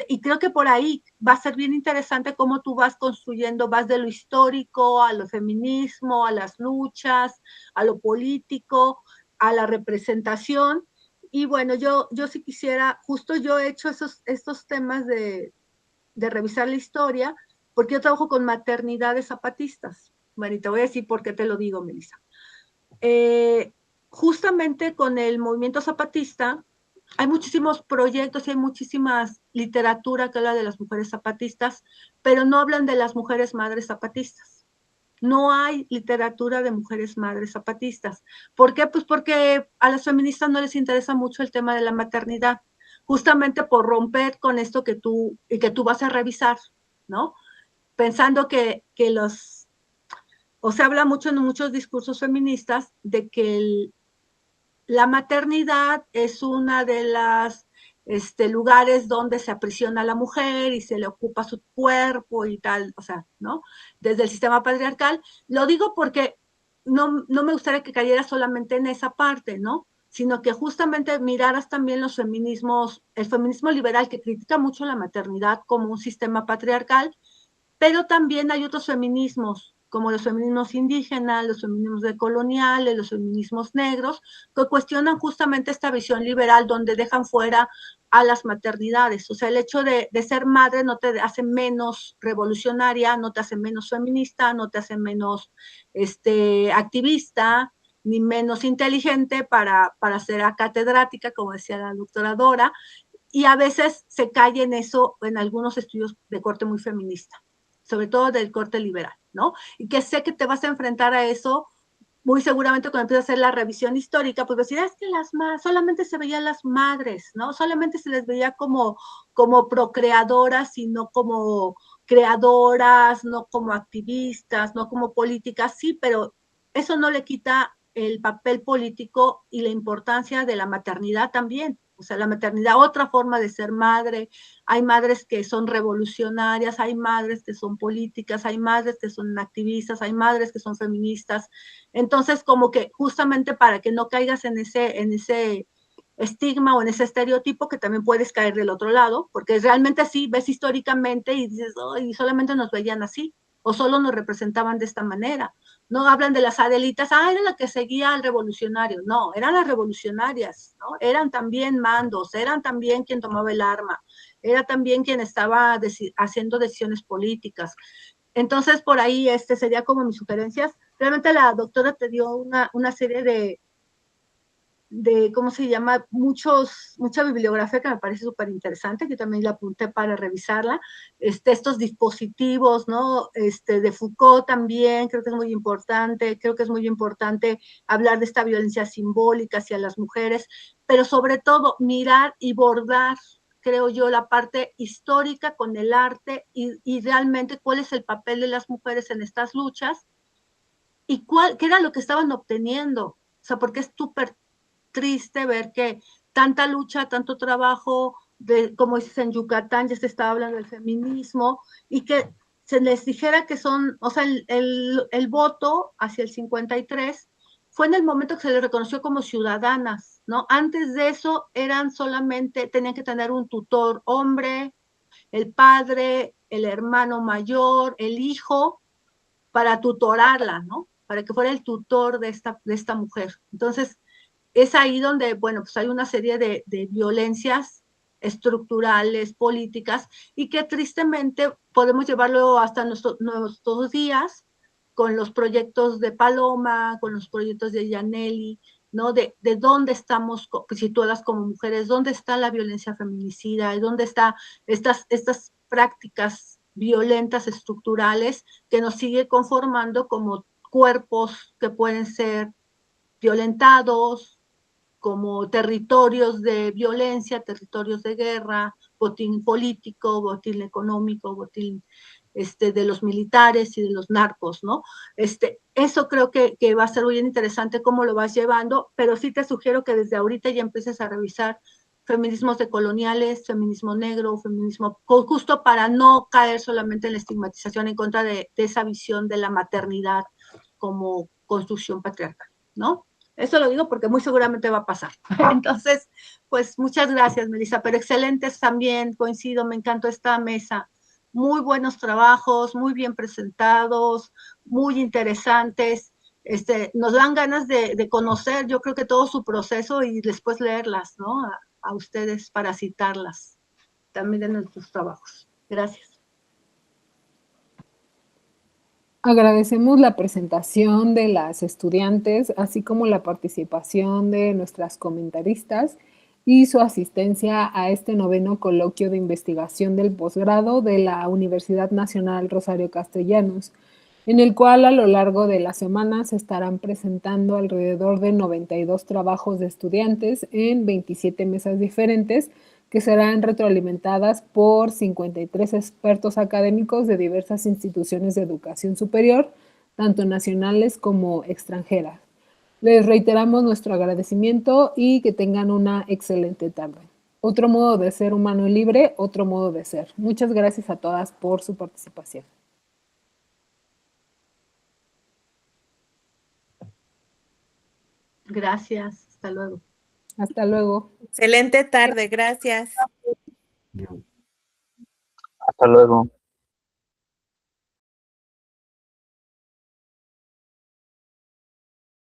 y creo que por ahí va a ser bien interesante cómo tú vas construyendo, vas de lo histórico a lo feminismo, a las luchas, a lo político, a la representación. Y bueno, yo sí quisiera, justo yo he hecho estos temas de revisar la historia, porque yo trabajo con maternidades zapatistas. Bueno, y te voy a decir por qué te lo digo, Melissa. Justamente con el movimiento zapatista, hay muchísimos proyectos y hay muchísimas literatura que habla de las mujeres zapatistas, pero no hablan de las mujeres madres zapatistas. No hay literatura de mujeres madres zapatistas. ¿Por qué? Pues porque a las feministas no les interesa mucho el tema de la maternidad, justamente por romper con esto que tú vas a revisar, ¿no? Pensando que se habla mucho en muchos discursos feministas de que la maternidad es una de las lugares donde se aprisiona a la mujer y se le ocupa su cuerpo y tal, o sea, ¿no? Desde el sistema patriarcal. Lo digo porque no me gustaría que cayera solamente en esa parte, ¿no? Sino que justamente miraras también los feminismos, el feminismo liberal que critica mucho la maternidad como un sistema patriarcal, pero también hay otros feminismos, como los feminismos indígenas, los feminismos decoloniales, los feminismos negros, que cuestionan justamente esta visión liberal donde dejan fuera a las maternidades. O sea, el hecho de ser madre no te hace menos revolucionaria, no te hace menos feminista, no te hace menos activista, ni menos inteligente para ser catedrática, como decía la doctora Dora, y a veces se cae en eso en algunos estudios de corte muy feminista, sobre todo del corte liberal, ¿no? Y que sé que te vas a enfrentar a eso muy seguramente cuando empiezas a hacer la revisión histórica, pues decir, es que solamente se veían las madres, ¿no? Solamente se les veía como procreadoras y no como creadoras, no como activistas, no como políticas, sí, pero eso no le quita el papel político y la importancia de la maternidad también. O O sea, la maternidad, otra forma de ser madre. Hay madres que son revolucionarias, hay madres que son políticas, hay madres que son activistas, hay madres que son feministas. Entonces, como que justamente para que no caigas en ese estigma o en ese estereotipo, que también puedes caer del otro lado, porque realmente así ves históricamente y dices, oh, y solamente nos veían así, o solo nos representaban de esta manera. No hablan de las Adelitas, era la que seguía al revolucionario. No, eran las revolucionarias, ¿no? Eran también mandos, eran también quien tomaba el arma, era también quien estaba haciendo decisiones políticas. Entonces, por ahí sería como mis sugerencias. Realmente la doctora te dio una serie de ¿cómo se llama? Mucha bibliografía que me parece súper interesante, que también la apunté para revisarla. Estos dispositivos, ¿no? De Foucault también, creo que es muy importante. Creo que es muy importante hablar de esta violencia simbólica hacia las mujeres, pero sobre todo mirar y bordar, creo yo, la parte histórica con el arte y realmente cuál es el papel de las mujeres en estas luchas y qué era lo que estaban obteniendo. O sea, porque es súper triste ver que tanta lucha, tanto trabajo, como dices, en Yucatán ya se estaba hablando del feminismo, y que se les dijera que son, o sea, el voto hacia el 53 fue en el momento que se les reconoció como ciudadanas, ¿no? Antes de eso eran solamente, tenían que tener un tutor hombre, el padre, el hermano mayor, el hijo, para tutorarla, ¿no? Para que fuera el tutor de esta mujer. Entonces, es ahí donde, bueno, pues hay una serie de violencias estructurales, políticas, y que tristemente podemos llevarlo hasta nuestros días con los proyectos de Paloma, con los proyectos de Yaneli, ¿no? De dónde estamos situadas como mujeres, dónde está la violencia feminicida, y dónde están estas prácticas violentas estructurales que nos sigue conformando como cuerpos que pueden ser violentados, como territorios de violencia, territorios de guerra, botín político, botín económico, botín de los militares y de los narcos, ¿no? Eso creo que va a ser muy interesante cómo lo vas llevando, pero sí te sugiero que desde ahorita ya empieces a revisar feminismos decoloniales, feminismo negro, feminismo, justo para no caer solamente en la estigmatización en contra de esa visión de la maternidad como construcción patriarcal, ¿no? Eso lo digo porque muy seguramente va a pasar. Entonces, pues muchas gracias, Melissa, pero excelentes también, coincido, me encantó esta mesa. Muy buenos trabajos, muy bien presentados, muy interesantes. Nos dan ganas de conocer, yo creo que todo su proceso y después leerlas, ¿no? A ustedes para citarlas también de nuestros trabajos. Gracias. Agradecemos la presentación de las estudiantes, así como la participación de nuestras comentaristas y su asistencia a este 9º coloquio de investigación del posgrado de la Universidad Nacional Rosario Castellanos, en el cual a lo largo de la semana se estarán presentando alrededor de 92 trabajos de estudiantes en 27 mesas diferentes, que serán retroalimentadas por 53 expertos académicos de diversas instituciones de educación superior, tanto nacionales como extranjeras. Les reiteramos nuestro agradecimiento y que tengan una excelente tarde. Otro modo de ser humano y libre, otro modo de ser. Muchas gracias a todas por su participación. Gracias, hasta luego. Hasta luego. Excelente tarde, gracias. Hasta luego.